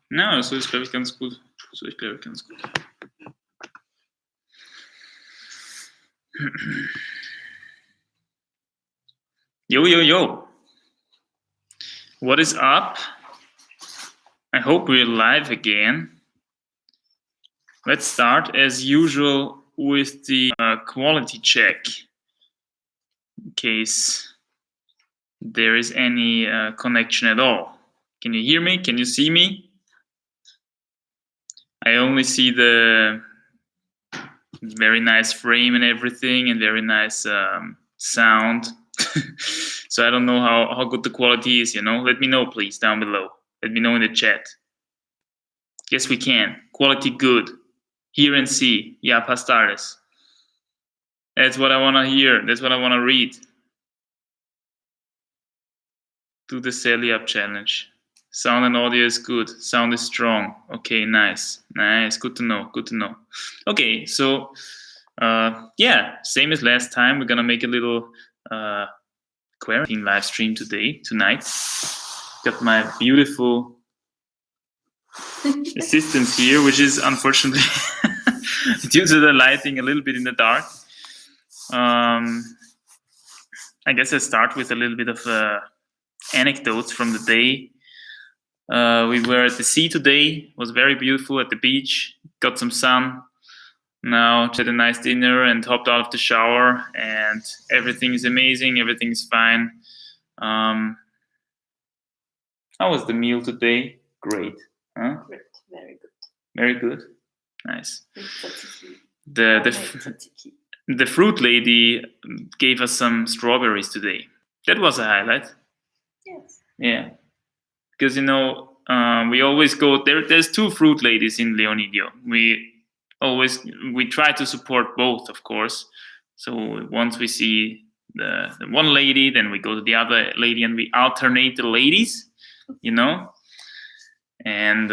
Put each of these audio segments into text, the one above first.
Na, so ist, glaube ich, ganz gut. Yo. What is up? I hope we're live again. Let's start as usual with the quality check, in case there is any connection at all. Can you hear me? Can you see me? I only see the very nice frame and everything, and very nice sound. So I don't know how good the quality is, Let me know, please, down below. Let me know in the chat. Yes, we can. Quality good. Hear and see. Ya pastarles. That's what I want to hear. That's what I want to read. Do the Sally Up challenge. Sound and audio is good. Sound is strong. Okay, nice. Good to know. Okay, so same as last time. We're gonna make a little quarantine live stream tonight. Got my beautiful assistant here, which is unfortunately due to the lighting a little bit in the dark. I guess I start with a little bit of anecdotes from the day. We were at the sea today. It was very beautiful at the beach. Got some sun. Now had a nice dinner and hopped out of the shower, and everything is amazing. Everything is fine. How was the meal today? Great. Huh? Great. Very good. Very good. Nice. The fruit lady gave us some strawberries today. That was a highlight. Yes. Yeah. Because, we always go there. There's two fruit ladies in Leonidio. We try to support both, of course. So once we see the one lady, then we go to the other lady, and we alternate the ladies, And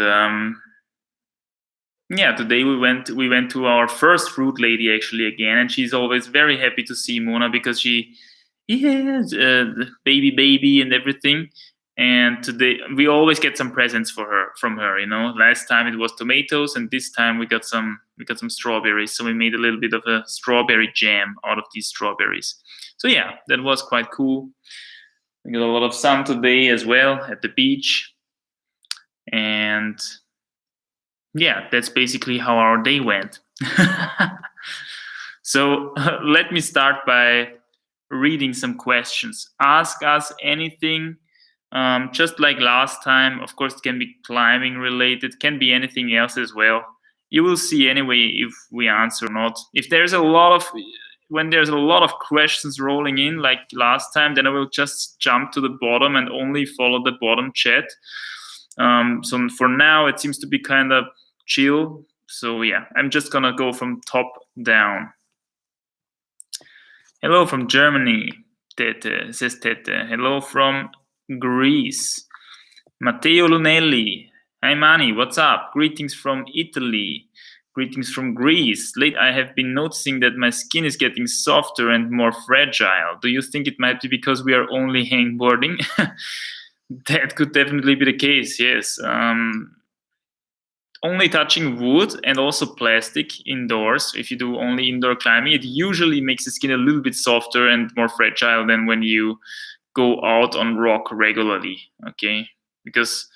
today we went to our first fruit lady actually again, and she's always very happy to see Mona because she has the baby and everything. And today we always get some presents from her. Last time it was tomatoes, and this time we got some strawberries. So we made a little bit of a strawberry jam out of these strawberries. So yeah, that was quite cool. We got a lot of sun today as well at the beach, and yeah, that's basically how our day went. So let me start by reading some questions. Ask us anything. Just like last time, of course, it can be climbing related, can be anything else as well. You will see anyway if we answer or not. If when there's a lot of questions rolling in like last time, then I will just jump to the bottom and only follow the bottom chat. So for now, it seems to be kind of chill. So yeah, I'm just gonna go from top down. Hello from Germany, Tete, says Tete. Hello from Greece, Matteo Lunelli. Hi Mani, what's up? Greetings from Italy. Greetings from Greece. Late, I have been noticing that my skin is getting softer and more fragile. Do you think it might be because we are only hangboarding? That could definitely be the case, yes. Only touching wood and also plastic indoors, if you do only indoor climbing, it usually makes the skin a little bit softer and more fragile than when you go out on rock regularly, okay? Because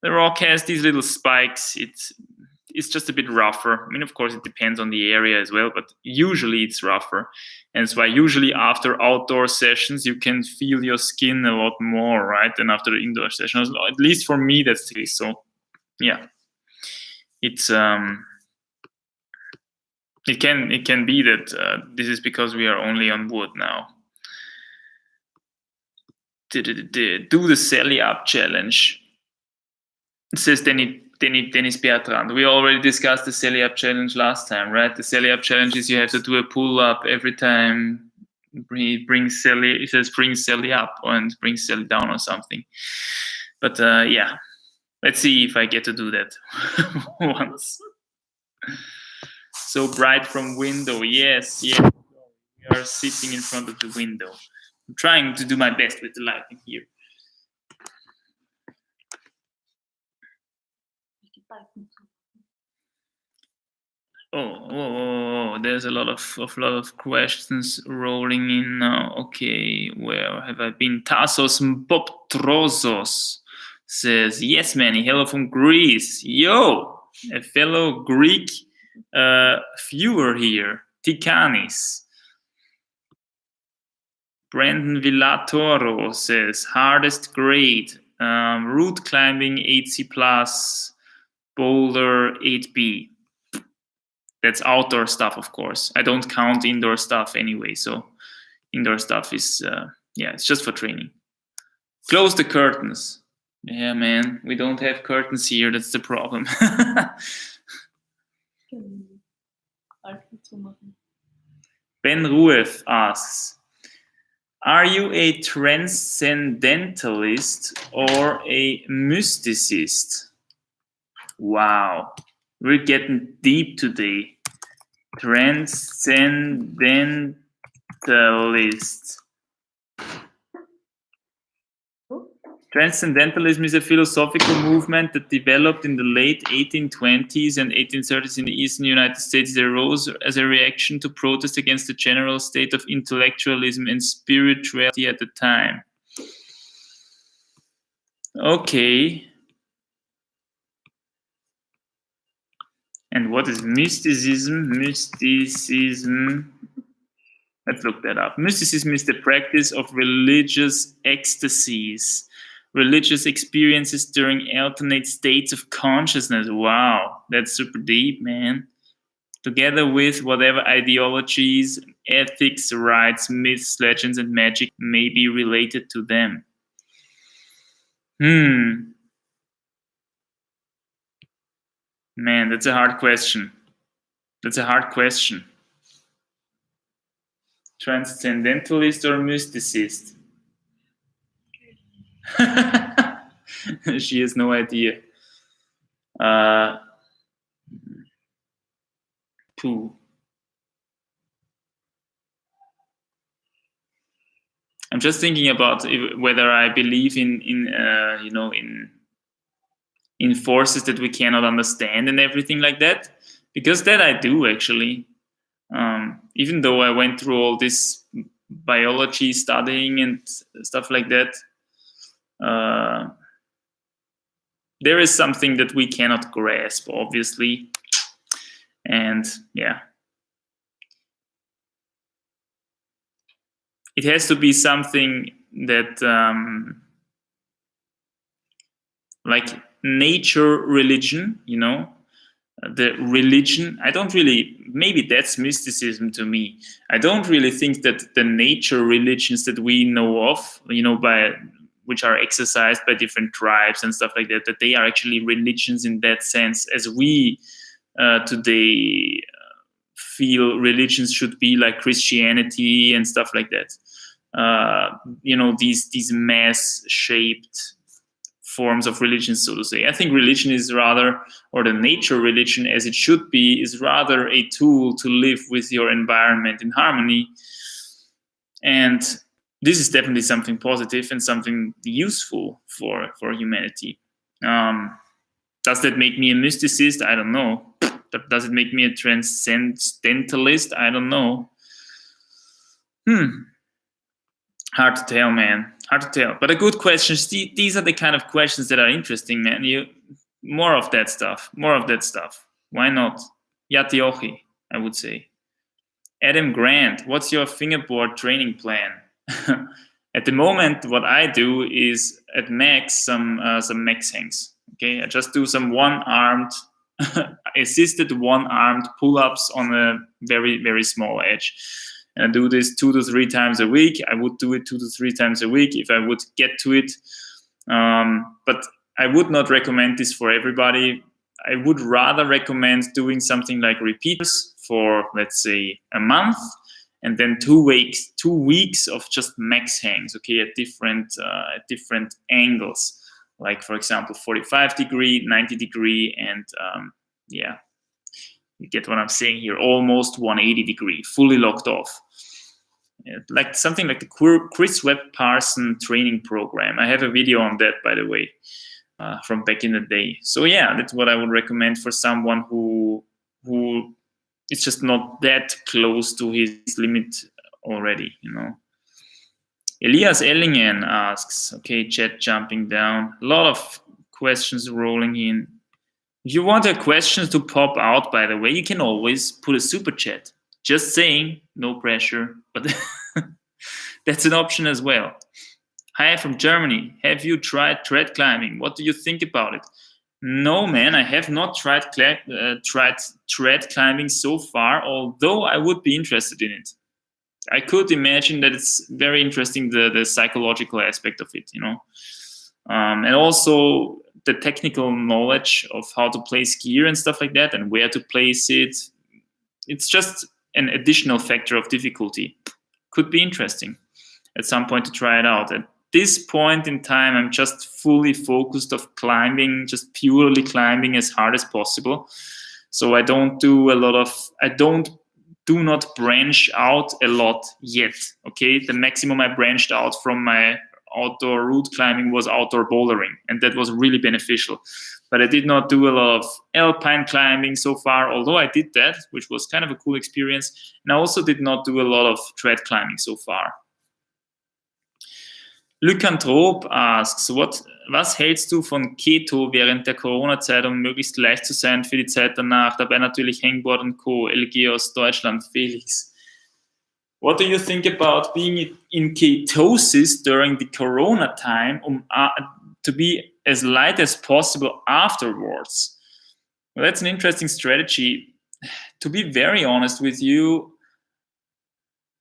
the rock has these little spikes. It's just a bit rougher. I mean, of course, it depends on the area as well, but usually it's rougher. And that's why usually after outdoor sessions, you can feel your skin a lot more, right, than after the indoor sessions. At least for me, that's the case. So, yeah. It's it can be that this is because we are only on wood now. Do the Sally Up challenge. It says Dennis Bertrand. We already discussed the Sally Up challenge last time, right? The Sally Up challenge is you have to do a pull up every time he brings Sally. It says bring Sally up and bring Sally down or something. But yeah. Let's see if I get to do that once. So bright from window. Yes. We are sitting in front of the window. I'm trying to do my best with the lighting here. Oh, there's a lot of questions rolling in now. Okay, where have I been? Tassos Mboptrosos says, yes, Manny, hello from Greece. Yo, a fellow Greek viewer here, Tikanis. Brandon Villatoro says, hardest grade, route climbing 8C+, boulder 8B. That's outdoor stuff, of course. I don't count indoor stuff anyway, so indoor stuff is, it's just for training. Close the curtains. Yeah, man, we don't have curtains here. That's the problem. Ben Ruef asks, are you a transcendentalist or a mysticist? Wow, we're getting deep today. Transcendentalist. Transcendentalism is a philosophical movement that developed in the late 1820s and 1830s in the eastern United States. It arose as a reaction to protest against the general state of intellectualism and spirituality at the time. Okay. And what is mysticism? Mysticism. Let's look that up. Mysticism is the practice of religious ecstasies, religious experiences during alternate states of consciousness. Wow, that's super deep, man. Together with whatever ideologies, ethics, rites, myths, legends, and magic may be related to them. Man, that's a hard question. Transcendentalist or mysticist? She has no idea. I'm just thinking about whether I believe in forces that we cannot understand and everything like that, because that I do actually. Even though I went through all this biology studying and stuff like that, there is something that we cannot grasp, obviously. And yeah, it has to be something that like nature religion, the religion. I don't really, maybe that's mysticism to me. I don't really think that the nature religions that we know of, which are exercised by different tribes and stuff like that, that they are actually religions in that sense, as we today feel religions should be, like Christianity and stuff like that. These mass-shaped forms of religion, so to say. I think religion is rather, or the nature religion as it should be, is rather a tool to live with your environment in harmony. And this is definitely something positive and something useful for humanity. Does that make me a mysticist? I don't know. Does it make me a transcendentalist? I don't know. Hard to tell, man. Hard to tell. But a good question. These are the kind of questions that are interesting, man. More of that stuff. Why not? Yatiochi, I would say. Adam Grant, what's your fingerboard training plan? At the moment, what I do is at max some max hangs. Okay, I just do some assisted one-armed pull-ups on a very, very small edge. And I do this 2 to 3 times a week. I would do it 2 to 3 times a week if I would get to it. But I would not recommend this for everybody. I would rather recommend doing something like repeaters for, let's say, a month, and then 2 weeks of just max hangs, okay, at different angles. Like, for example, 45 degree, 90 degree, and you get what I'm saying here, almost 180 degree, fully locked off. Like something like the Chris Webb Parson training program. I have a video on that, by the way. from back in the day. So yeah, that's what I would recommend for someone who is just not that close to his limit already, you know. Elias Ellingen asks, okay, chat jumping down, a lot of questions rolling in. If you want a question to pop out, by the way, you can always put a super chat. Just saying, no pressure, but that's an option as well. Hi from Germany. Have you tried tread climbing? What do you think about it? No, man, I have not tried tread climbing so far, although I would be interested in it. I could imagine that it's very interesting, the psychological aspect of it, you know. And also the technical knowledge of how to place gear and stuff like that and where to place it. It's just an additional factor of difficulty. Could be interesting at some point to try it out. At this point in time, I'm just fully focused of climbing, just purely climbing as hard as possible. So I don't do not branch out a lot yet. Okay, the maximum I branched out from my outdoor route climbing was outdoor bouldering, and that was really beneficial. But I did not do a lot of alpine climbing so far, although I did that, which was kind of a cool experience. And I also did not do a lot of tread climbing so far. Lykanthrop asks, was hältst du von Keto während der Corona-Zeit, um möglichst leicht zu sein für die Zeit danach? Dabei natürlich Hangboard und Co. LG aus Deutschland, Felix. What do you think about being in ketosis during the Corona time to be as light as possible afterwards? Well, that's an interesting strategy. To be very honest with you,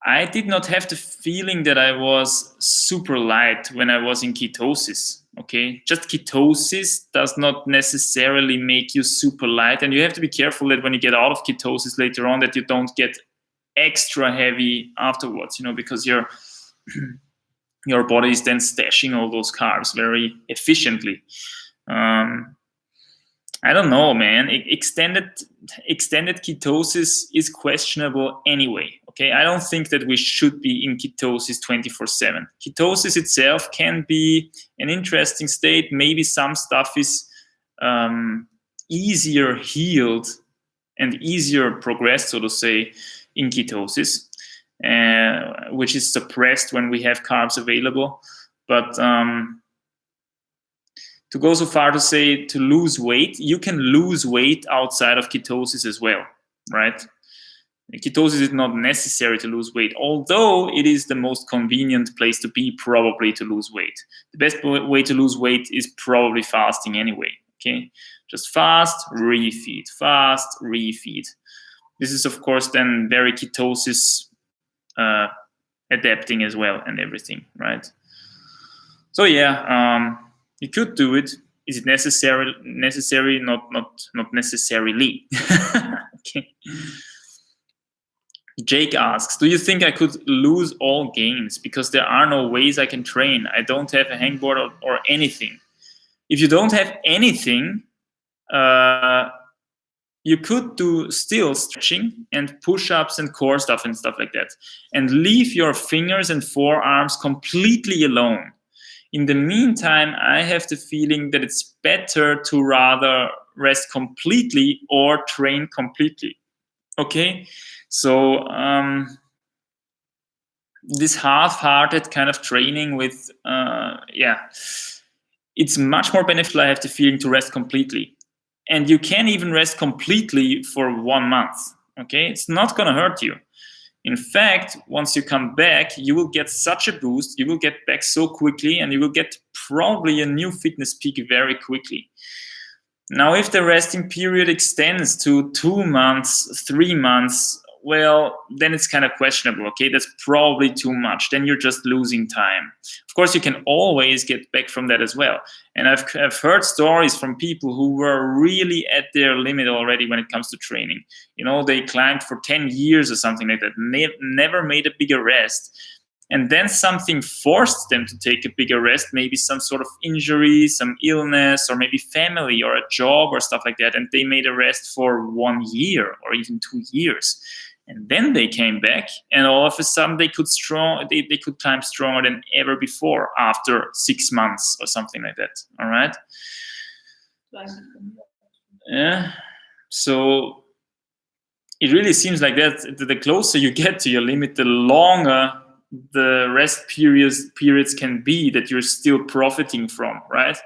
I did not have the feeling that I was super light when I was in ketosis. Okay, just ketosis does not necessarily make you super light, and you have to be careful that when you get out of ketosis later on, that you don't get extra heavy afterwards. You know, because your body is then stashing all those carbs very efficiently. I don't know, man. Extended ketosis is questionable anyway. Okay, I don't think that we should be in ketosis 24/7. Ketosis itself can be an interesting state. Maybe some stuff is easier healed and easier progressed, so to say, in ketosis, which is suppressed when we have carbs available. But to go so far to say to lose weight, you can lose weight outside of ketosis as well, right? Ketosis is not necessary to lose weight, although it is the most convenient place to be probably to lose weight. The best way to lose weight is probably fasting anyway, okay? Just fast, refeed, fast, refeed. This is, of course, then very ketosis adapting as well and everything, right? So yeah, you could do it. Is it necessary? Not necessarily. Okay. Jake asks, do you think I could lose all gains because there are no ways I can train? I don't have a hangboard or anything. If you don't have anything, you could do still stretching and push-ups and core stuff and stuff like that, and leave your fingers and forearms completely alone. In the meantime, I have the feeling that it's better to rather rest completely or train completely. Okay, so this half-hearted kind of training with, it's much more beneficial, I have the feeling, to rest completely. And you can even rest completely for 1 month. Okay, it's not going to hurt you. In fact, once you come back, you will get such a boost. You will get back so quickly, and you will get probably a new fitness peak very quickly. Now, if the resting period extends to 2 months, 3 months, well, then it's kind of questionable. Okay, that's probably too much. Then you're just losing time. Of course, you can always get back from that as well. And I've heard stories from people who were really at their limit already when it comes to training. You know, they climbed for 10 years or something like that, never made a bigger rest. And then something forced them to take a bigger rest, maybe some sort of injury, some illness, or maybe family or a job or stuff like that. And they made a rest for 1 year or even 2 years. And then they came back, and all of a sudden they could climb stronger than ever before after 6 months or something like that. All right. Yeah. So it really seems like that the closer you get to your limit, the longer the rest periods can be that you're still profiting from, right?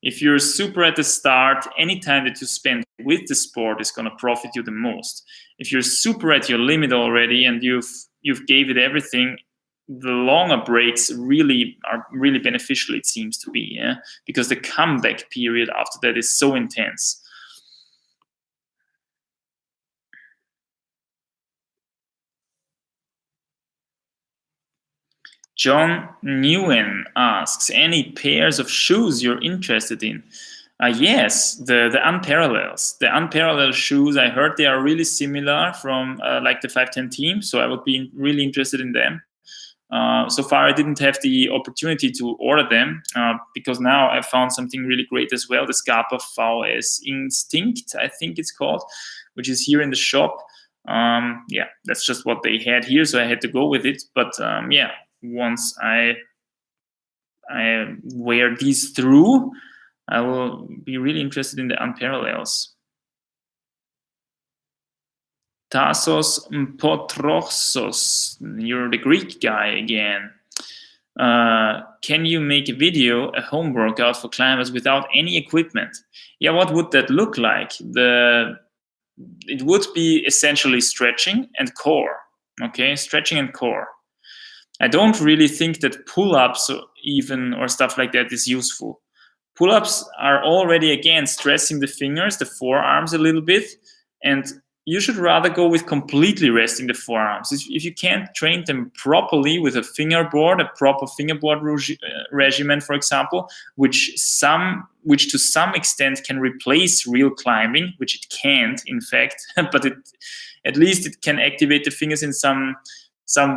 If you're super at the start, any time that you spend with the sport is going to profit you the most. If you're super at your limit already and you've gave it everything, the longer breaks are really beneficial, it seems to be, yeah, because the comeback period after that is so intense. John Nguyen asks, any pairs of shoes you're interested in? Yes, the Unparallels. The Unparalleled shoes, I heard they are really similar from like the 510 team, so I would be really interested in them. So far, I didn't have the opportunity to order them because now I found something really great as well, the Scarpa VS Instinct, I think it's called, which is here in the shop. Yeah, that's just what they had here, so I had to go with it. But yeah, once I wear these through, I will be really interested in the Unparallels. Tassos Potroxos, you're the Greek guy again. Can you make a video, a home workout for climbers without any equipment? Yeah, what would that look like? It would be essentially stretching and core. Okay, stretching and core. I don't really think that pull-ups or stuff like that is useful. Pull-ups are already, again, stressing the fingers, the forearms a little bit, and you should rather go with completely resting the forearms. If you can't train them properly with a proper fingerboard regimen, for example, which to some extent can replace real climbing, which it can't, in fact, but at least it can activate the fingers in some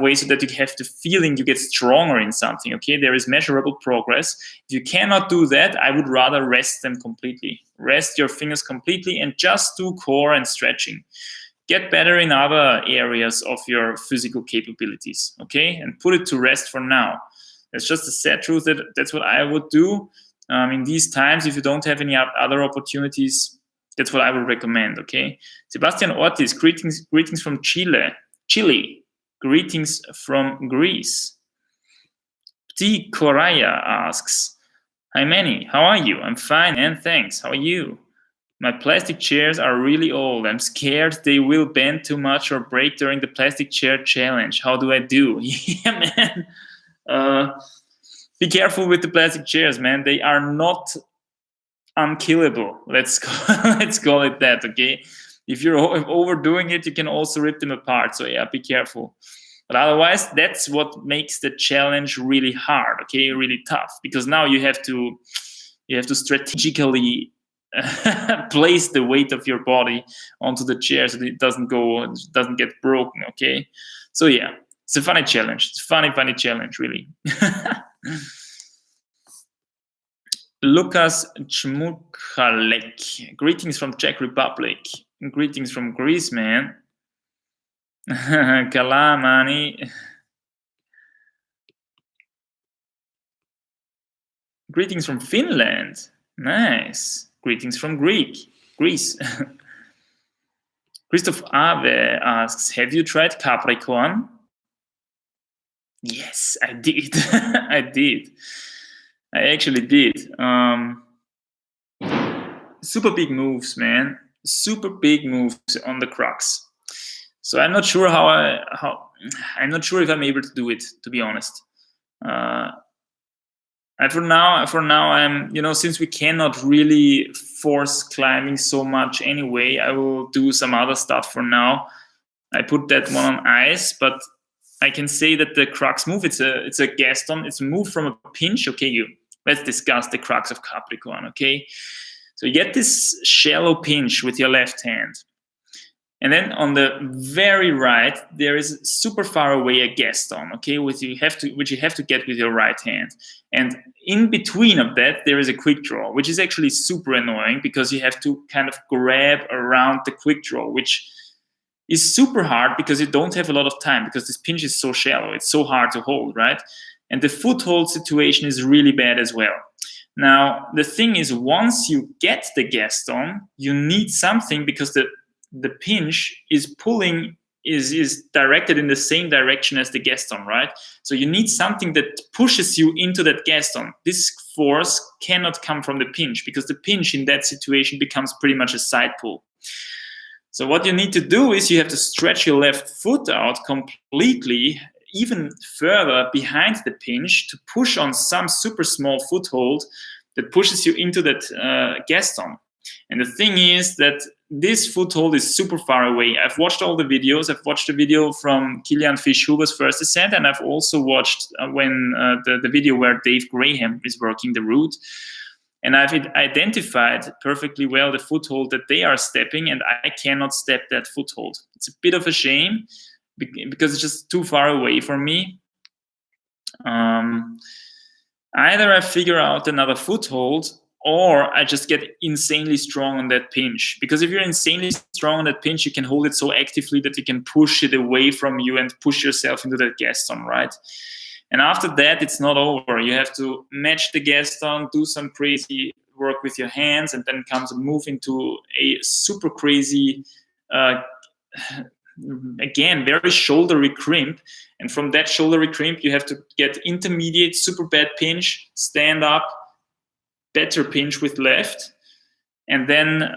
way so that you have the feeling you get stronger in something, okay? There is measurable progress. If you cannot do that, I would rather rest them completely. Rest your fingers completely and just do core and stretching. Get better in other areas of your physical capabilities, okay? And put it to rest for now. That's just the sad truth that's what I would do. In these times, if you don't have any other opportunities, that's what I would recommend, okay? Sebastian Ortiz, greetings from Chile. Greetings from Greece. T. Koraya asks, hi Manny, how are you? I'm fine and thanks. How are you? My plastic chairs are really old. I'm scared they will bend too much or break during the plastic chair challenge. How do I do? Yeah, man. Be careful with the plastic chairs, man. They are not unkillable. Let's call it that, okay? If you're overdoing it, you can also rip them apart. So yeah, be careful. But otherwise, that's what makes the challenge really hard, okay, really tough. Because now you have to strategically place the weight of your body onto the chair so that it doesn't get broken, okay? So yeah, it's a funny challenge. It's a funny challenge, really. Lukas Chmukhalek, greetings from Czech Republic. Greetings from Greece, man. Kalamani. Greetings from Finland. Nice. Greetings from Greece. Christoph Ave asks, have you tried Capricorn? Yes, I did. I actually did. Super big moves, man. Super big moves on the crux. So I'm not sure I'm not sure if I'm able to do it, to be honest. And for now, I'm, since we cannot really force climbing so much anyway, I will do some other stuff for now. I put that one on ice, but I can say that the crux move, it's a Gaston, it's a move from a pinch. Okay, let's discuss the crux of Capricorn, okay? So you get this shallow pinch with your left hand. And then on the very right, there is super far away a Gaston, okay, which you have to get with your right hand. And in between of that, there is a quick draw, which is actually super annoying because you have to kind of grab around the quick draw, which is super hard because you don't have a lot of time because this pinch is so shallow. It's so hard to hold, right? And the foothold situation is really bad as well. Now, the thing is, once you get the Gaston, you need something, because the pinch is pulling, is directed in the same direction as the Gaston, right? So you need something that pushes you into that Gaston. This force cannot come from the pinch, because the pinch in that situation becomes pretty much a side pull. So what you need to do is you have to stretch your left foot out completely, even further behind the pinch, to push on some super small foothold that pushes you into that Gaston. And the thing is that this foothold is super far away. I've watched all the videos. I've watched the video from Kilian Fischhuber's first ascent, and I've also watched the video where Dave Graham is working the route. And I've identified perfectly well the foothold that they are stepping, and I cannot step that foothold. It's a bit of a shame, because it's just too far away from me. Either I figure out another foothold, or I just get insanely strong on that pinch. Because if you're insanely strong on that pinch, you can hold it so actively that you can push it away from you and push yourself into that Gaston, right? And after that, it's not over. You have to match the Gaston, do some crazy work with your hands, and then comes a move into a super crazy, again, very shouldery crimp. And from that shouldery crimp, you have to get intermediate, super bad pinch, stand up, better pinch with left. And then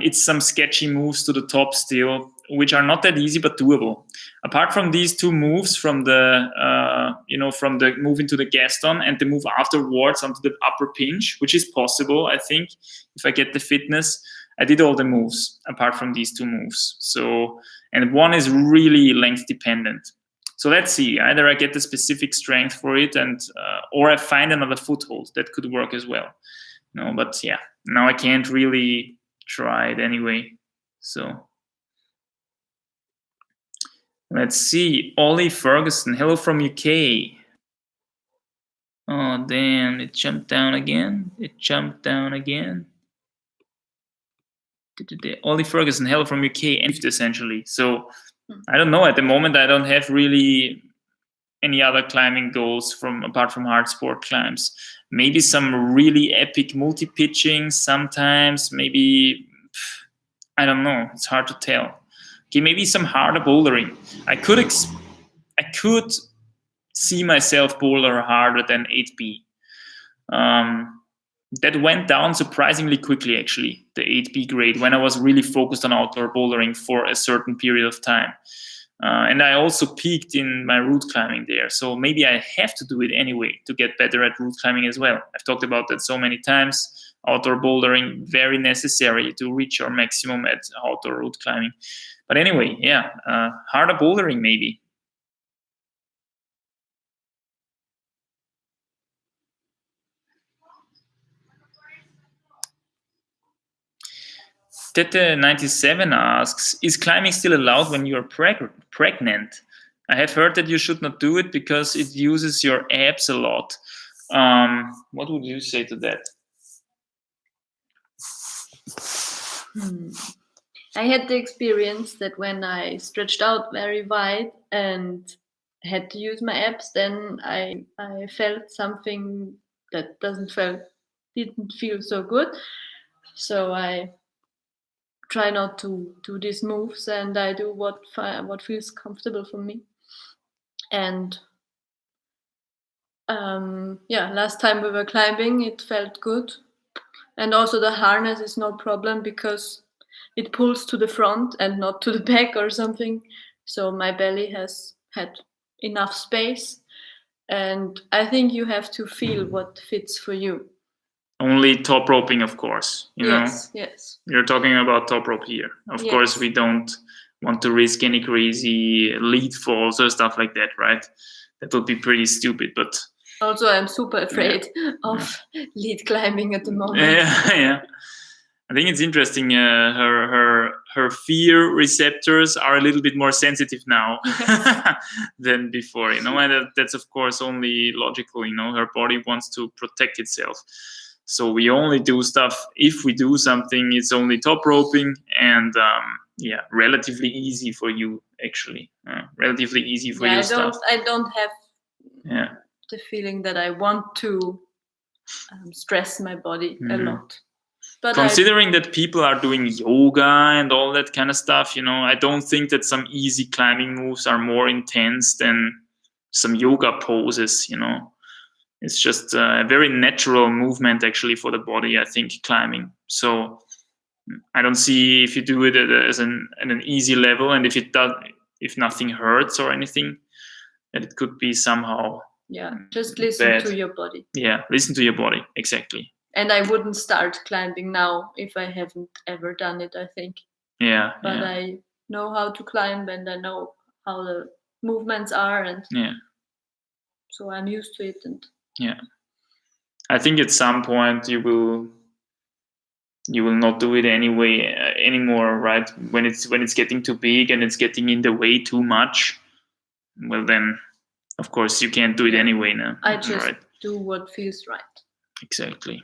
it's some sketchy moves to the top still, which are not that easy, but doable. Apart from these two moves, from the move into the Gaston and the move afterwards onto the upper pinch, which is possible, I think, if I get the fitness, I did all the moves apart from these two moves. So, and one is really length dependent. So let's see. Either I get the specific strength for it, or I find another foothold that could work as well. No, but yeah, now I can't really try it anyway. So let's see. Ollie Ferguson, hello from UK. Oh, damn, it jumped down again. Ollie Ferguson, hello from UK, essentially. So I don't know. At the moment, I don't have really any other climbing goals apart from hard sport climbs. Maybe some really epic multi-pitching sometimes. Maybe, I don't know. It's hard to tell. Okay, maybe some harder bouldering. I could see myself boulder harder than 8B. That went down surprisingly quickly, actually, the 8B grade, when I was really focused on outdoor bouldering for a certain period of time. And I also peaked in my route climbing there. So maybe I have to do it anyway to get better at route climbing as well. I've talked about that so many times. Outdoor bouldering, very necessary to reach your maximum at outdoor route climbing. But anyway, yeah, harder bouldering maybe. Tete97 asks, is climbing still allowed when you're pregnant? I have heard that you should not do it because it uses your abs a lot. What would you say to that? I had the experience that when I stretched out very wide and had to use my abs, then I felt something that didn't feel so good. So I try not to do these moves, and I do what feels comfortable for me. And last time we were climbing, it felt good. And also the harness is no problem because it pulls to the front and not to the back or something. So my belly has had enough space. And I think you have to feel what fits for you. Only top roping, of course. Yes. You're talking about top rope here. Of course, we don't want to risk any crazy lead falls or stuff like that, right? That would be pretty stupid, but... Also, I'm super afraid of lead climbing at the moment. Yeah. I think it's interesting. Her fear receptors are a little bit more sensitive now than before. And that's of course only logical. Her body wants to protect itself. So we only do stuff. If we do something, it's only top roping, and relatively easy for you actually. Relatively easy for you. I don't have the feeling that I want to stress my body a lot. But considering that people are doing yoga and all that kind of stuff, I don't think that some easy climbing moves are more intense than some yoga poses. It's just a very natural movement actually for the body, I think, climbing. So I don't see, if you do it at an easy level, and if nothing hurts or anything, that it could be somehow just listen bad. to your body. Yeah, listen to your body, exactly. And I wouldn't start climbing now if I haven't ever done it, I think. Yeah. But I know how to climb, and I know how the movements are, and so I'm used to it. And I think at some point you will not do it anymore, right? When it's getting too big and it's getting in the way too much, well then, of course, you can't do it anyway now. I just do what feels right. Exactly.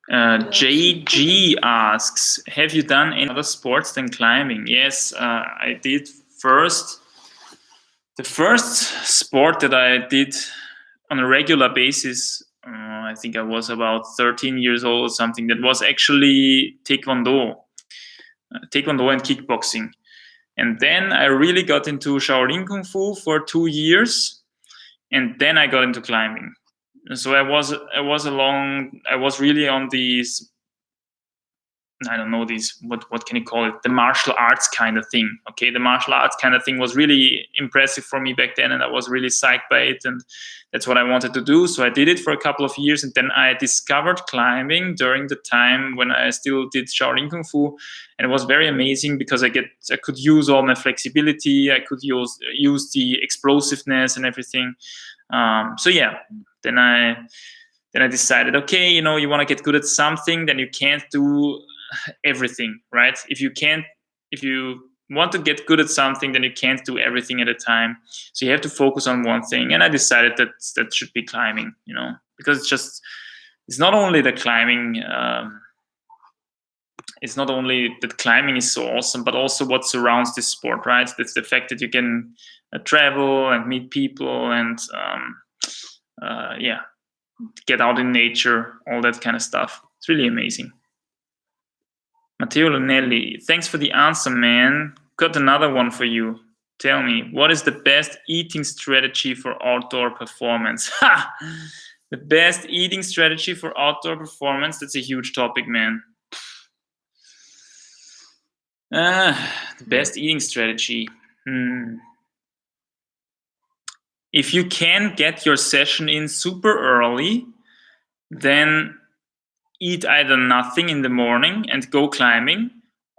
JG asks, have you done any other sports than climbing? Yes, I did. The first sport that I did on a regular basis, I think I was about 13 years old or something, that was actually Taekwondo and kickboxing. And then I really got into Shaolin Kung Fu for 2 years, and then I got into climbing. So I was really on these, I don't know, these, what can you call it, the martial arts kind of thing. Okay, the martial arts kind of thing was really impressive for me back then, and I was really psyched by it, and that's what I wanted to do. So I did it for a couple of years, and then I discovered climbing during the time when I still did Shaolin Kung Fu, and it was very amazing because I could use all my flexibility, I could use the explosiveness and everything. Then I decided, okay, you want to get good at something, then you can't do everything, right? If you want to get good at something, then you can't do everything at a time. So you have to focus on one thing. And I decided that should be climbing, because it's not only the climbing, it's not only that climbing is so awesome, but also what surrounds this sport, right? That's the fact that you can travel and meet people and get out in nature, all that kind of stuff. It's really amazing. Matteo Lunelli, thanks for the answer, man. Got another one for you. Tell me, what is the best eating strategy for outdoor performance? Ha! The best eating strategy for outdoor performance? That's a huge topic, man. The best eating strategy. If you can get your session in super early, then eat either nothing in the morning and go climbing,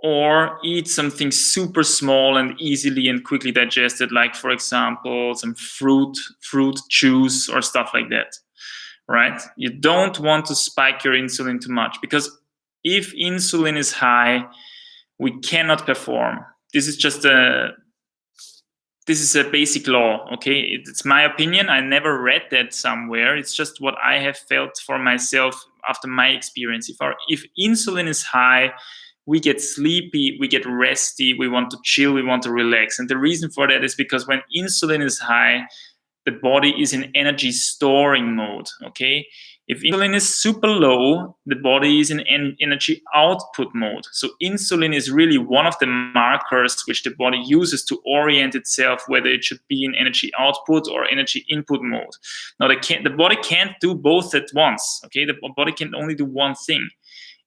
or eat something super small and easily and quickly digested, like, for example, some fruit juice or stuff like that, right? You don't want to spike your insulin too much, because if insulin is high, we cannot perform. This is a basic law, okay? It's my opinion. I never read that somewhere. It's just what I have felt for myself after my experience. If insulin is high, we get sleepy, we get resty, we want to chill, we want to relax. And the reason for that is because when insulin is high, the body is in energy storing mode, okay? If insulin is super low, the body is in energy output mode. So insulin is really one of the markers which the body uses to orient itself, whether it should be in energy output or energy input mode. Now, the body can't do both at once, okay? The body can only do one thing.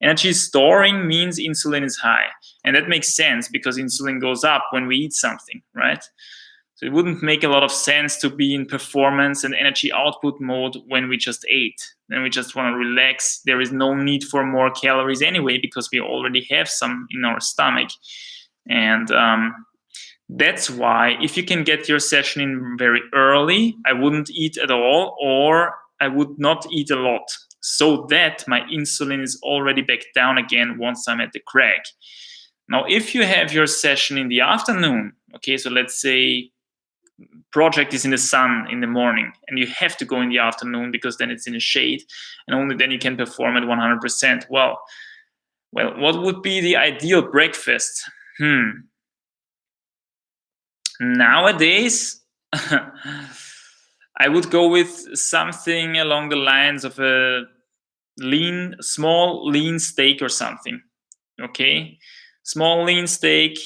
Energy storing means insulin is high. And that makes sense because insulin goes up when we eat something, right? So it wouldn't make a lot of sense to be in performance and energy output mode when we just ate. Then we just want to relax. There is no need for more calories anyway, because we already have some in our stomach. And that's why if you can get your session in very early, I wouldn't eat at all, or I would not eat a lot, so that my insulin is already back down again once I'm at the crag. Now, if you have your session in the afternoon, okay, so let's say project is in the sun in the morning and you have to go in the afternoon because then it's in the shade and only then you can perform at 100%. Well, what would be the ideal breakfast? Nowadays, I would go with something along the lines of a small lean steak or something. Okay, small lean steak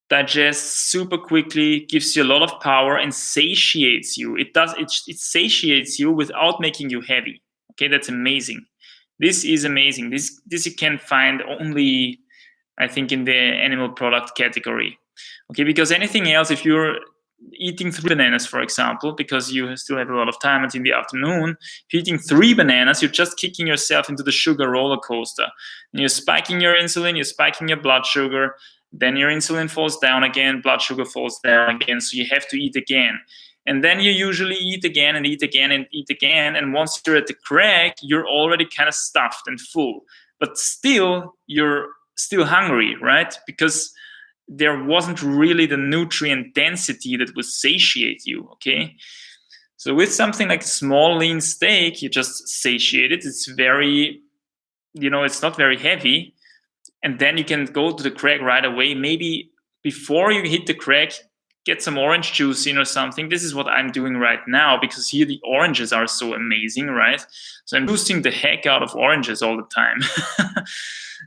digests super quickly, gives you a lot of power, and satiates you. It satiates you without making you heavy. Okay, that's amazing. This is amazing. This you can find only, I think, in the animal product category. Okay, because anything else, if you're eating 3 bananas, for example, because you still have a lot of time until the afternoon, if you're eating 3 bananas, you're just kicking yourself into the sugar roller coaster. And you're spiking your insulin, you're spiking your blood sugar, then your insulin falls down again, blood sugar falls down again, so you have to eat again. And then you usually eat again and eat again and eat again. And once you're at the crack, you're already kind of stuffed and full. But still, you're still hungry, right? Because there wasn't really the nutrient density that would satiate you, okay? So with something like a small lean steak, you just satiate it. It's very, it's not very heavy. And then you can go to the crack right away. Maybe before you hit the crack, get some orange juice in or something. This is what I'm doing right now, because here the oranges are so amazing, right? So I'm boosting the heck out of oranges all the time.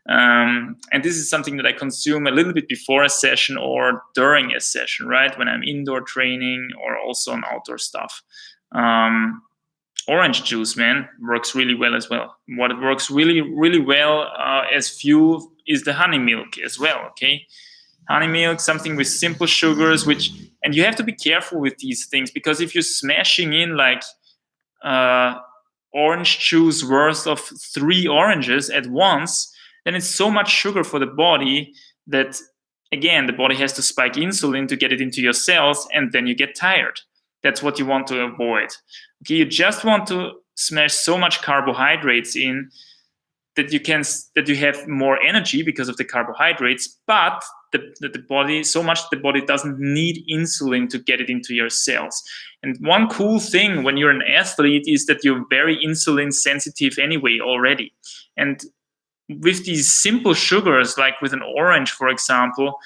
And this is something that I consume a little bit before a session or during a session, right? When I'm indoor training or also on outdoor stuff. Orange juice, man, works really well as well. What works really, really well as fuel is the honey milk as well, okay? Honey milk, something with simple sugars, and you have to be careful with these things, because if you're smashing in like orange juice worth of 3 oranges at once, then it's so much sugar for the body that, again, the body has to spike insulin to get it into your cells, and then you get tired. That's what you want to avoid. Okay, you just want to smash so much carbohydrates in that you have more energy because of the carbohydrates, but the body doesn't need insulin to get it into your cells. And one cool thing when you're an athlete is that you're very insulin sensitive anyway already. And with these simple sugars, like with an orange, for example,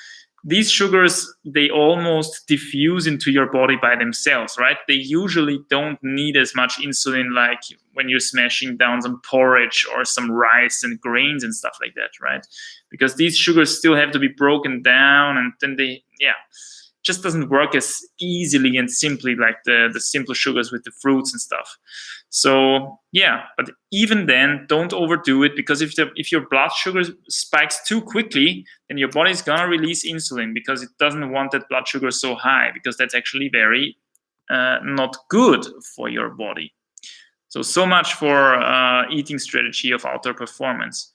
these sugars, they almost diffuse into your body by themselves, right? They usually don't need as much insulin like when you're smashing down some porridge or some rice and grains and stuff like that, right? Because these sugars still have to be broken down, and then just doesn't work as easily and simply like the simple sugars with the fruits and stuff. So yeah, but even then, don't overdo it, because if your blood sugar spikes too quickly, then your body's gonna release insulin because it doesn't want that blood sugar so high, because that's actually very not good for your body. So much for eating strategy of outdoor performance.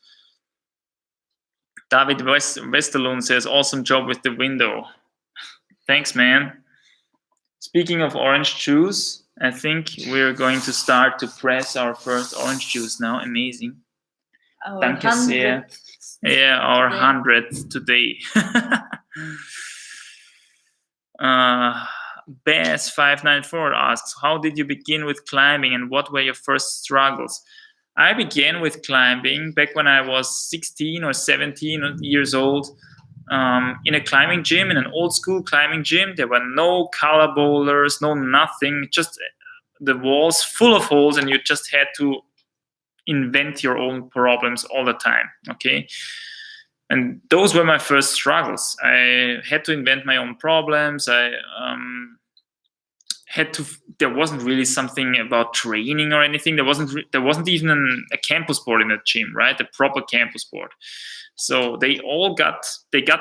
David Westerlund says, awesome job with the window. Thanks, man. Speaking of orange juice, I think we're going to start to press our first orange juice now. Amazing. Danke sehr. Yeah, our 100th today. Bass594 asks, how did you begin with climbing and what were your first struggles? I began with climbing back when I was 16 or 17 years old. In a climbing gym, in an old school climbing gym. There were no color boulders, no nothing, just the walls full of holes, and you just had to invent your own problems all the time, okay? And those were my first struggles. I had to invent my own problems. There wasn't really something about training or anything. There wasn't even a campus board in that gym, right? A proper campus board. So they got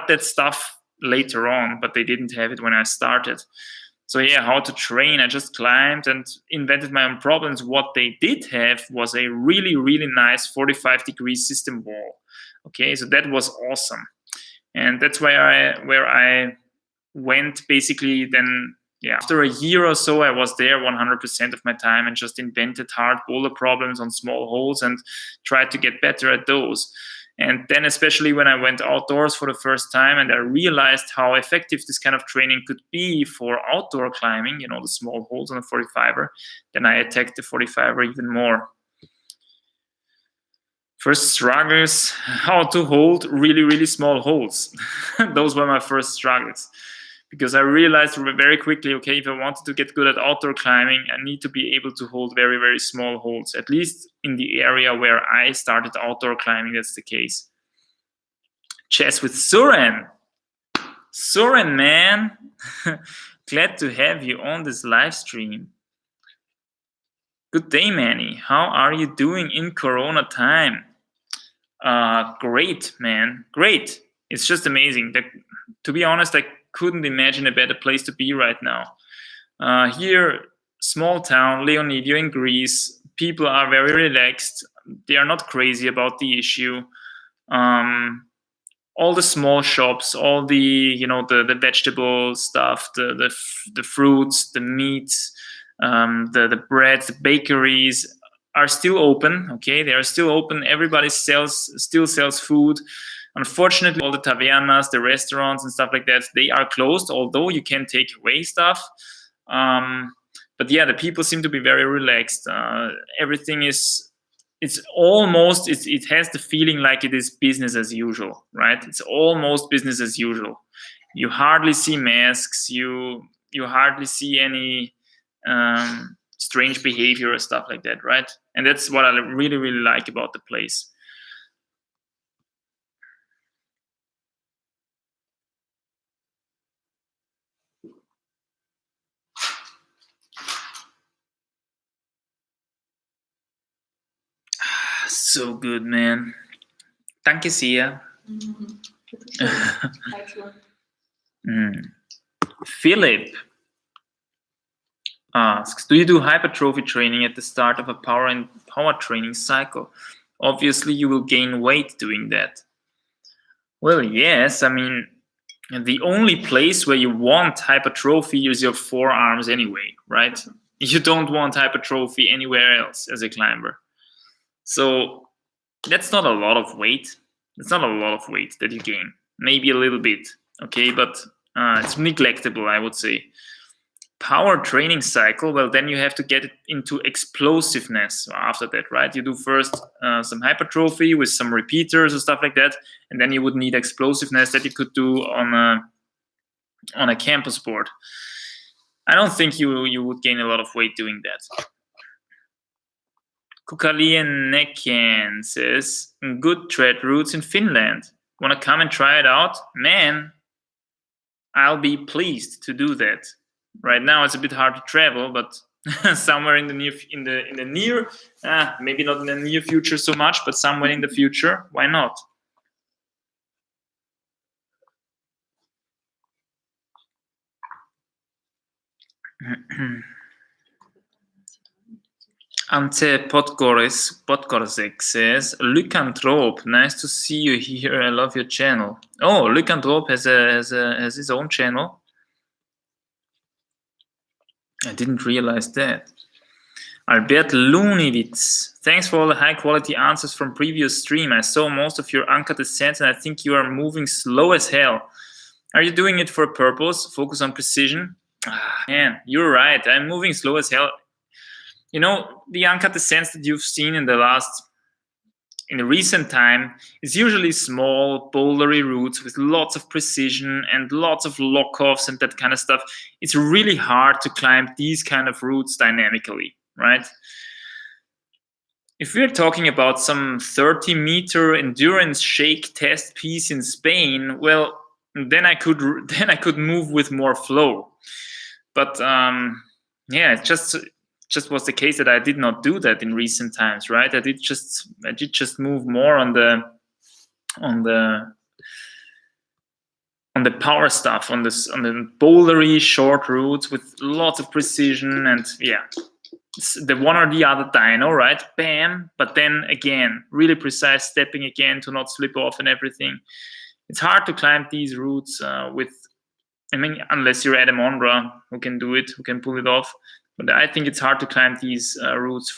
that stuff later on, but they didn't have it when I started. So yeah, how to train? I just climbed and invented my own problems. What they did have was a really, really nice 45-degree system wall. Okay, so that was awesome, and that's where I went basically. Then yeah, after a year or so, I was there 100% of my time and just invented hard boulder problems on small holes and tried to get better at those. And then especially when I went outdoors for the first time and I realized how effective this kind of training could be for outdoor climbing, the small holes on a 45er, then I attacked the 45er even more. First struggles, how to hold really, really small holes. Those were my first struggles. because I realized very quickly, okay, if I wanted to get good at outdoor climbing, I need to be able to hold very, very small holds, at least in the area where I started outdoor climbing. That's the case. Chess with Suren. Suren, man. Glad to have you on this live stream. Good day, Manny. How are you doing in Corona time? Great, man. Great. It's just amazing. To be honest, I couldn't imagine a better place to be right now. Here, small town, Leonidio in Greece, people are very relaxed. They are not crazy about the issue. All the small shops, all the the vegetable stuff, the fruits, the meats, the bread, the bakeries are still open. Okay, they are still open. Everybody still sells food. Unfortunately, all the tavernas, the restaurants and stuff like that, they are closed, although you can take away stuff. But yeah, the people seem to be very relaxed. Everything is, it has the feeling like it is business as usual, right? It's almost business as usual. You hardly see masks. You hardly see any strange behavior or stuff like that, right? And that's what I really, really like about the place. So good, man. Danke sehr. Philip asks, do you do hypertrophy training at the start of a power training cycle? Obviously, you will gain weight doing that. Well, yes. I mean, the only place where you want hypertrophy is your forearms anyway, right? You don't want hypertrophy anywhere else as a climber. So that's not a lot of weight. It's not a lot of weight that you gain. Maybe a little bit, okay? But it's neglectable, I would say. Power training cycle, well, then you have to get it into explosiveness after that, right? You do first some hypertrophy with some repeaters or stuff like that, and then you would need explosiveness that you could do on a campus board. I don't think you would gain a lot of weight doing that. Kukalien Necken says, good tread routes in Finland. Want to come and try it out? Man, I'll be pleased to do that. Right now it's a bit hard to travel, but somewhere in the near, maybe not in the near future so much, but somewhere in the future, why not? Ante Podgorsek says, Lycanthrope, nice to see you here. I love your channel. Oh, Lycanthrope has his own channel. I didn't realize that. Albert Lunewitz, thanks for all the high quality answers from previous stream. I saw most of your uncut descents and I think you are moving slow as hell. Are you doing it for a purpose? Focus on precision? Man, you're right. I'm moving slow as hell. You know, the uncut descents that you've seen in the recent time is usually small, bouldery routes with lots of precision and lots of lock-offs and that kind of stuff. It's really hard to climb these kind of routes dynamically, right? If we're talking about some 30-meter endurance shake test piece in Spain, well, then I could move with more flow. But yeah, it just was the case that I did not do that in recent times, right? I did just move more on the power stuff, on the bouldery short routes with lots of precision, and yeah, it's the one or the other dyno, right? Bam! But then again, really precise stepping again to not slip off and everything. It's hard to climb these routes unless you're Adam Ondra, who can do it, who can pull it off. But I think it's hard to climb these routes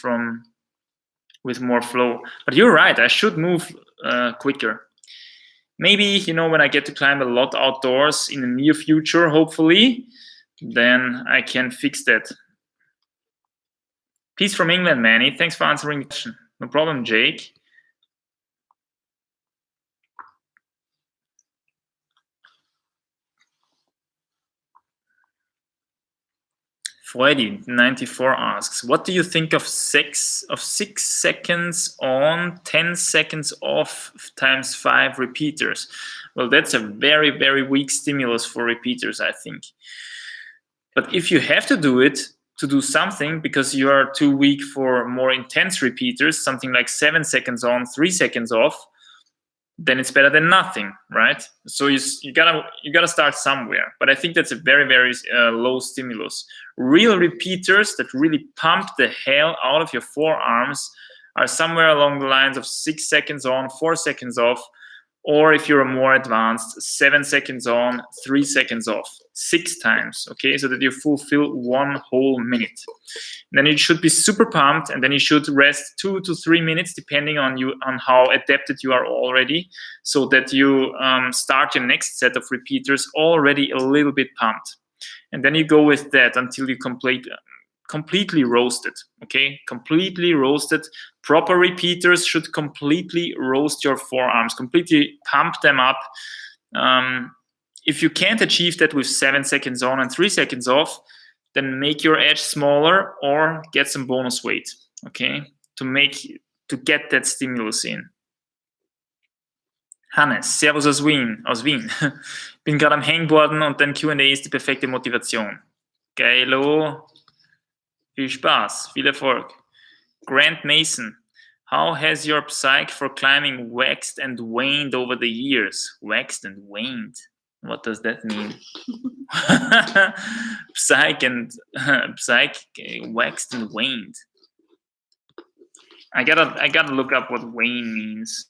with more flow. But you're right, I should move quicker. Maybe, when I get to climb a lot outdoors in the near future, hopefully, then I can fix that. Peace from England, Manny. Thanks for answering the question. No problem, Jake. Freddy 94 asks, what do you think of 6 seconds on, 10 seconds off times 5 repeaters? Well, that's a very, very weak stimulus for repeaters, I think. But if you have to do it, to do something because you are too weak for more intense repeaters, something like 7 seconds on, 3 seconds off, then it's better than nothing, right? So you gotta start somewhere. But I think that's a very, very low stimulus. Real repeaters that really pump the hell out of your forearms are somewhere along the lines of 6 seconds on, 4 seconds off, or if you're more advanced, 7 seconds on, 3 seconds off, 6 times, okay? So that you fulfill 1 whole minute. And then you should be super pumped, and then you should rest 2 to 3 minutes, depending on how adapted you are already, so that you start your next set of repeaters already a little bit pumped. And then you go with that until you completely roasted, okay? Completely roasted. Proper repeaters should completely roast your forearms, completely pump them up. If you can't achieve that with 7 seconds on and 3 seconds off, then make your edge smaller or get some bonus weight, okay? To get that stimulus in. Hannes, Servus aus Wien. Bin gerade am Hangboarden und dein Q&A ist die perfekte Motivation. Geilo. Viel Spaß, viel Erfolg. Grant Mason, how has your psyche for climbing waxed and waned over the years? Waxed and waned. What does that mean? Psyche waxed and waned. I gotta look up what wane means.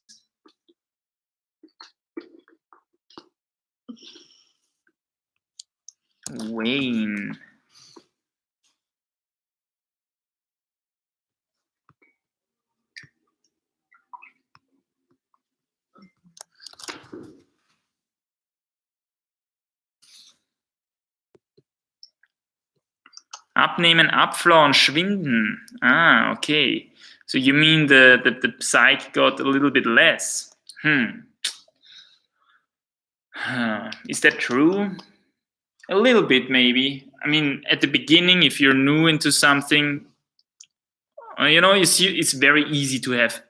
Wane. Abnehmen, abflauen, schwinden. Ah, okay. So you mean the psyche got a little bit less? Is that true? A little bit, maybe. I mean, at the beginning, if you're new into something, you see, it's very easy to have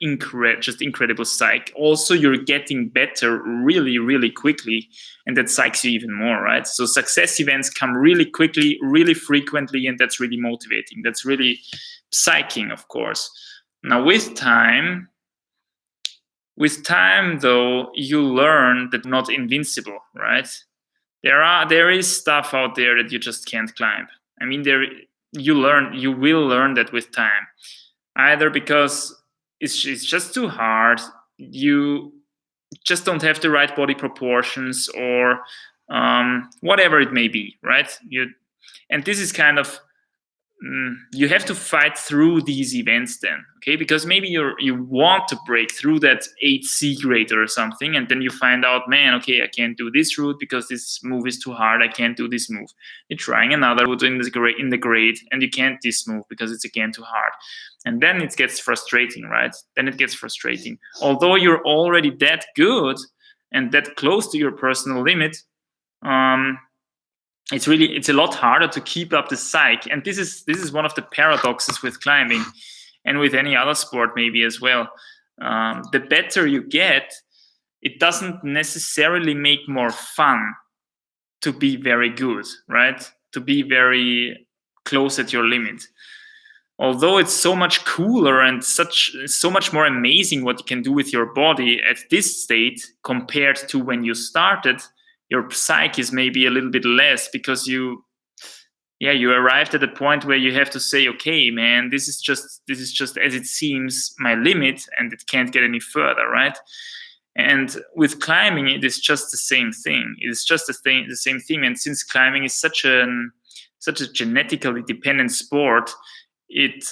just incredible psyche. Also, you're getting better really, really quickly, and that psychs you even more, right? So success events come really quickly, really frequently, and that's really motivating. That's really psyching, of course. Now, with time, though, you learn that not invincible, right? There is stuff out there that you just can't climb. I mean, you will learn that with time, either because it's just too hard, you just don't have the right body proportions, or whatever it may be, right? And this is kind of you have to fight through these events then, okay? Because maybe you want to break through that 8C grader or something, and then you find out, man, okay, I can't do this route because this move is too hard. I can't do this move. You're trying another route in the grade, and you can't this move because it's again too hard. And then it gets frustrating, right? Then it gets frustrating. Although you're already that good and that close to your personal limit, it's a lot harder to keep up the psyche. And this is one of the paradoxes with climbing, and with any other sport maybe as well. The better you get, it doesn't necessarily make more fun to be very good, right? To be very close at your limit. Although it's so much cooler and so much more amazing what you can do with your body at this state compared to when you started, your psyche is maybe a little bit less, because you arrived at a point where you have to say, okay, man, this is just as it seems my limit, and it can't get any further, right? And with climbing, it is just the same thing. It is just the same thing. And since climbing is such a genetically dependent sport, it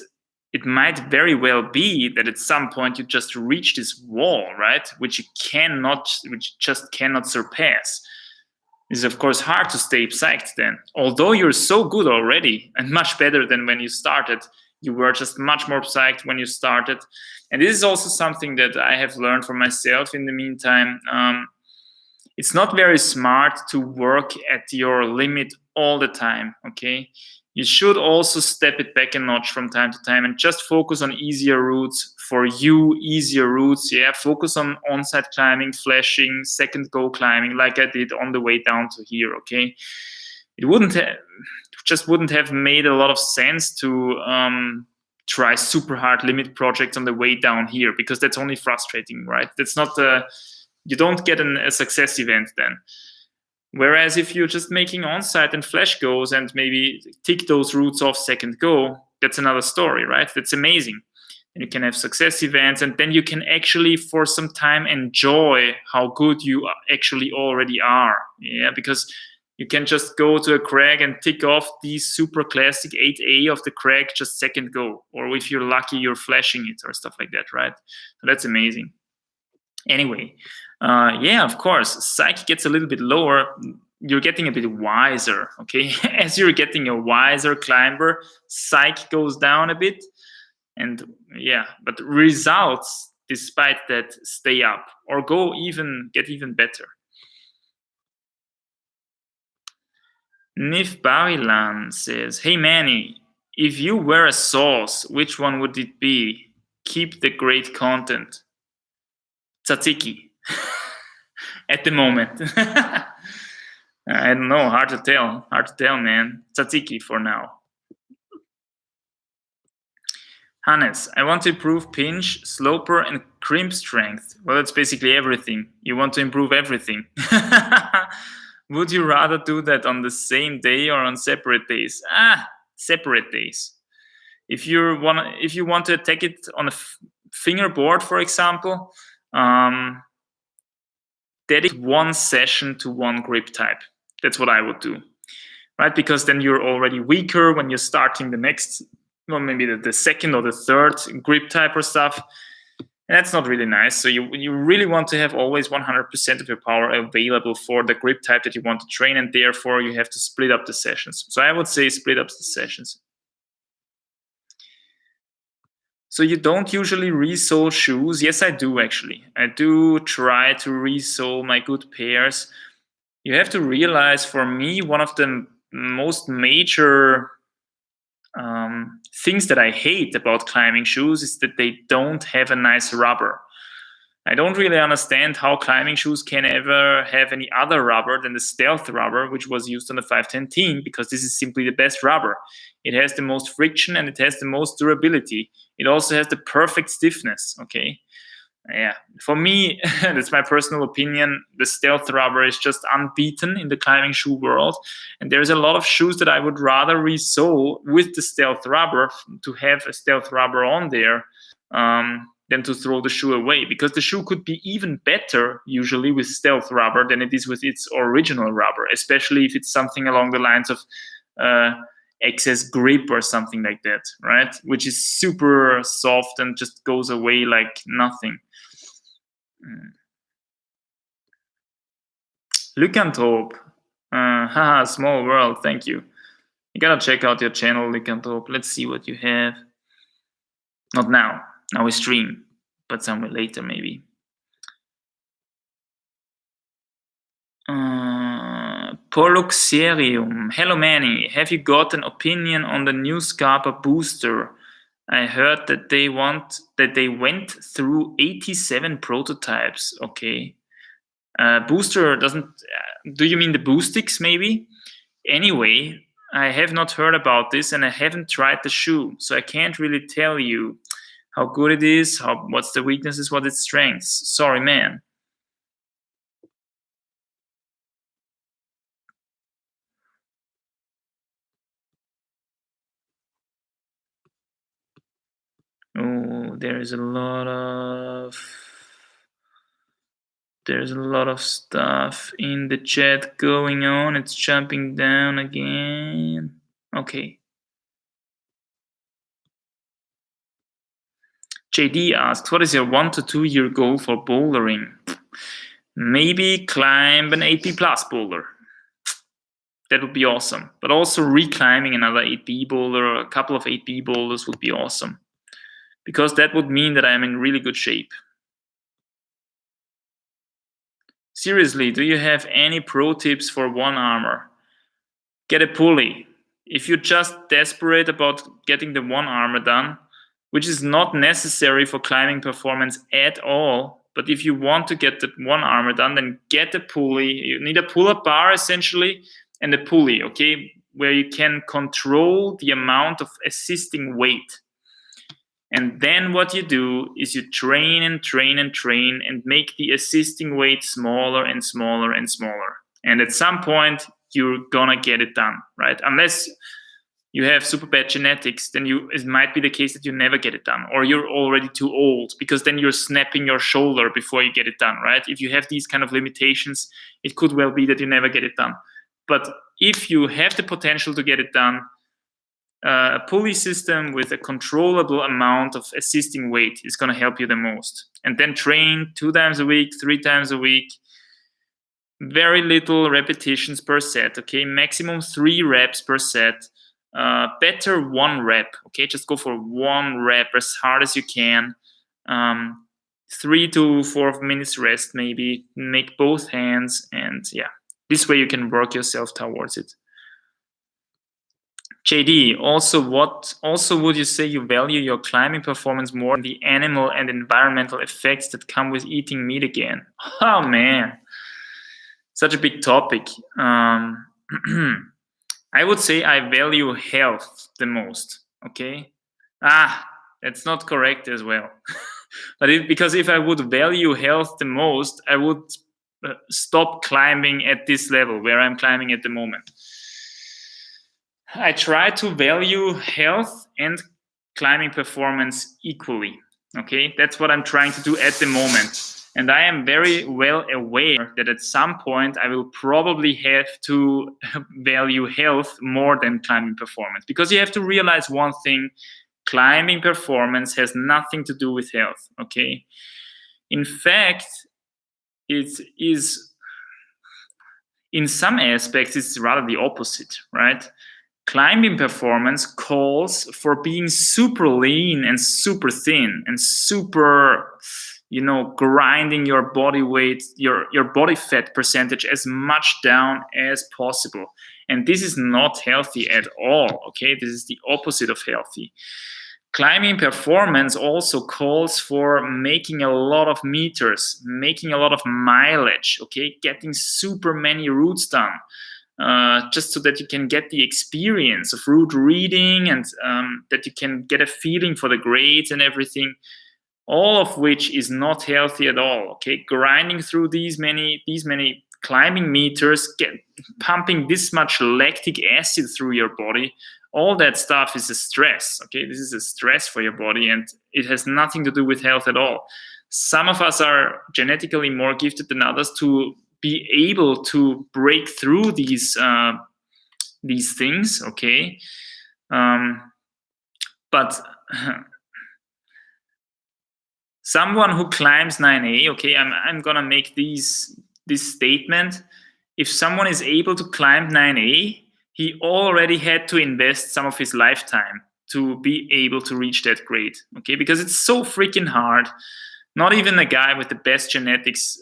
might very well be that at some point you just reach this wall, right? Which just cannot surpass. It's of course hard to stay psyched then. Although you're so good already and much better than when you started, you were just much more psyched when you started. And this is also something that I have learned for myself in the meantime. It's not very smart to work at your limit all the time, okay? you should also step it back a notch from time to time and just focus on easier routes for you, easier routes. Yeah, focus on on-site climbing, flashing, second go climbing, like I did on the way down to here. Okay, it wouldn't have made a lot of sense to try super hard limit projects on the way down here, because that's only frustrating, right? That's not you don't get a success event then. Whereas if you're just making on-site and flash goes and maybe tick those routes off second go, that's another story, right? That's amazing. And you can have success events, and then you can actually for some time enjoy how good you actually already are. Yeah, because you can just go to a crag and tick off these super classic 8A of the crag just second go, or if you're lucky, you're flashing it or stuff like that, right? So that's amazing. Anyway, yeah, of course, psyche gets a little bit lower. You're getting a bit wiser, okay? As you're getting a wiser climber, psyche goes down a bit. And yeah, but results, despite that, stay up or get even better. Nif Barilan says, hey Manny, if you were a sauce, which one would it be? Keep the great content. Tzatziki. At the moment. I don't know, hard to tell, man. Tzatziki for now. Hannes, I want to improve pinch, sloper, and crimp strength. Well, that's basically everything. You want to improve everything. Would you rather do that on the same day or on separate days? Separate days. If you want to attack it on a fingerboard, for example, dedicate one session to one grip type. That's what I would do, right? Because then you're already weaker when you're starting the next, well, maybe the second or the third grip type or stuff. And that's not really nice. So you really want to have always 100% of your power available for the grip type that you want to train, and therefore you have to split up the sessions. So I would say split up the sessions. So you don't usually resole shoes? Yes, I do actually. I do try to resole my good pairs. You have to realize, for me, one of the most major things that I hate about climbing shoes is that they don't have a nice rubber. I don't really understand how climbing shoes can ever have any other rubber than the Stealth rubber, which was used on the 510 team, because this is simply the best rubber. It has the most friction and it has the most durability. It also has the perfect stiffness, okay? Yeah, for me, that's my personal opinion, the Stealth rubber is just unbeaten in the climbing shoe world. And there's a lot of shoes that I would rather resole with the Stealth rubber, to have a Stealth rubber on there, than to throw the shoe away, because the shoe could be even better usually with Stealth rubber than it is with its original rubber, especially if it's something along the lines of excess grip or something like that, right? Which is super soft and just goes away like nothing. Lycanthrope. Haha, small world, thank you. You gotta check out your channel, Lycanthrope. Let's see what you have. Not now. Now we stream, but somewhere later maybe. Poluxerium. Hello Manny, have you got an opinion on the new Scarpa booster? I heard that they went through 87 prototypes. Okay. Booster doesn't. Do you mean the Boostix maybe? Anyway, I have not heard about this and I haven't tried the shoe, so I can't really tell you how good it is, what's the weaknesses, what its strengths. Sorry, man. Oh, there's a lot of stuff in the chat going on. It's jumping down again. Okay. JD asks, what is your 1 to 2 year goal for bouldering? Maybe climb an 8B plus boulder. That would be awesome. But also reclimbing another 8B boulder or a couple of 8B boulders would be awesome, because that would mean that I'm in really good shape. Seriously, do you have any pro tips for one armor? Get a pulley. if you're just desperate about getting the one armor done, which is not necessary for climbing performance at all, but if you want to get the one armor done, then get a pulley. You need a pull-up bar essentially and a pulley, okay, where you can control the amount of assisting weight. And then what you do is you train and train and train and make the assisting weight smaller and smaller and smaller. And at some point, you're gonna get it done, right? Unless you have super bad genetics, then it might be the case that you never get it done, or you're already too old, because then you're snapping your shoulder before you get it done, right? If you have these kind of limitations, it could well be that you never get it done. But if you have the potential to get it done, a pulley system with a controllable amount of assisting weight is going to help you the most. And then train 2 times a week, 3 times a week, very little repetitions per set, okay? Maximum 3 reps per set. Better 1 rep, okay? Just go for 1 rep as hard as you can. 3 to 4 minutes rest, maybe. Make both hands, and yeah, this way you can work yourself towards it. JD, also would you say you value your climbing performance more than the animal and environmental effects that come with eating meat again? Oh man, such a big topic. I would say I value health the most, okay? That's not correct as well. But because if I would value health the most, I would stop climbing at this level where I'm climbing at the moment. I try to value health and climbing performance equally, okay? That's what I'm trying to do at the moment. And I am very well aware that at some point I will probably have to value health more than climbing performance, because you have to realize one thing: climbing performance has nothing to do with health, okay? In fact, it is, in some aspects, it's rather the opposite, right? Climbing performance calls for being super lean and super thin and super, grinding your body weight, your body fat percentage as much down as possible. And this is not healthy at all, okay? This is the opposite of healthy. Climbing performance also calls for making a lot of meters, making a lot of mileage, okay? Getting super many routes done. Just so that you can get the experience of route reading, and that you can get a feeling for the grades and everything, all of which is not healthy at all, okay? Grinding through these many climbing meters, pumping this much lactic acid through your body, all that stuff is a stress, okay? This is a stress for your body, and it has nothing to do with health at all. Some of us are genetically more gifted than others to be able to break through these things, okay? But someone who climbs 9A, okay, I'm gonna make this statement: if someone is able to climb 9A, he already had to invest some of his lifetime to be able to reach that grade, okay? Because it's so freaking hard. Not even a guy with the best genetics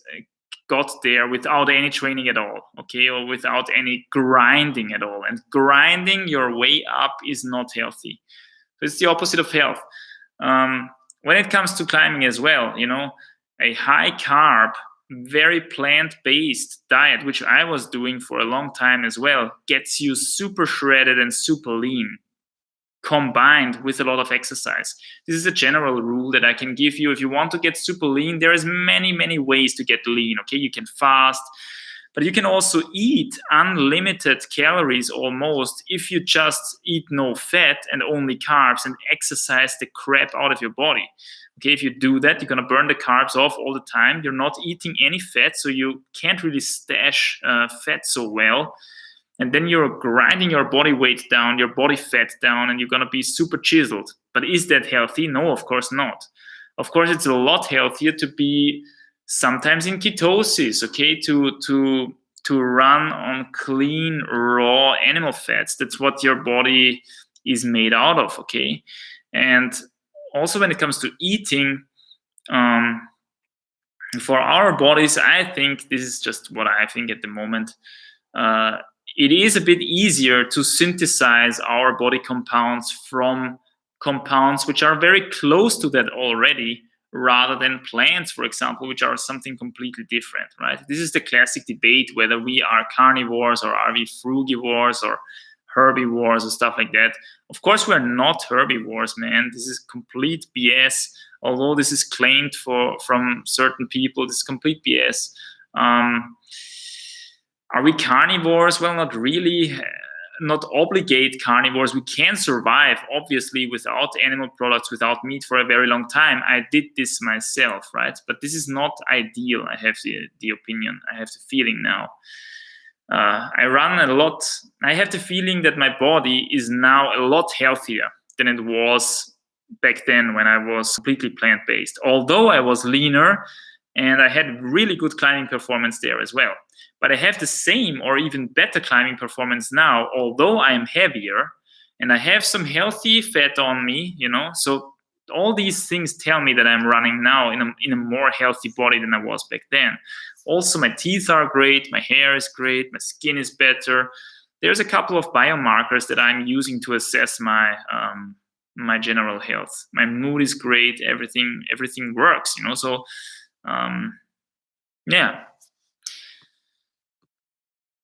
got there without any training at all, okay, or without any grinding at all. And grinding your way up is not healthy. So it's the opposite of health. When it comes to climbing as well, a high carb, very plant-based diet, which I was doing for a long time as well, gets you super shredded and super lean, combined with a lot of exercise. This is a general rule that I can give you. If you want to get super lean, there is many ways to get lean, okay? You can fast, but you can also eat unlimited calories almost if you just eat no fat and only carbs and exercise the crap out of your body. Okay, if you do that, you're gonna burn the carbs off all the time. You're not eating any fat, so you can't really stash fat so well. And then you're grinding your body weight down, your body fat down, and you're going to be super chiseled. But is that healthy? No, of course not. Of course, it's a lot healthier to be sometimes in ketosis, okay, to run on clean, raw animal fats. That's what your body is made out of, okay? And also when it comes to eating, for our bodies, I think, this is just what I think at the moment, it is a bit easier to synthesize our body compounds from compounds which are very close to that already, rather than plants, for example, which are something completely different, right? This is the classic debate whether we are carnivores or are we frugivores or herbivores or stuff like that. Of course, we're not herbivores, man. This is complete BS. Although this is claimed from certain people, this is complete BS. Are we carnivores? Well, not really. Not obligate carnivores. We can survive, obviously, without animal products, without meat for a very long time. I did this myself, right? But this is not ideal. I have the opinion. I have the feeling now. I run a lot. I have the feeling that my body is now a lot healthier than it was back then when I was completely plant-based. Although I was leaner and I had really good climbing performance there as well. But I have the same or even better climbing performance now, although I am heavier and I have some healthy fat on me, So all these things tell me that I'm running now in a more healthy body than I was back then. Also, my teeth are great, my hair is great, my skin is better. There's a couple of biomarkers that I'm using to assess my my general health. My mood is great. Everything works, So, yeah.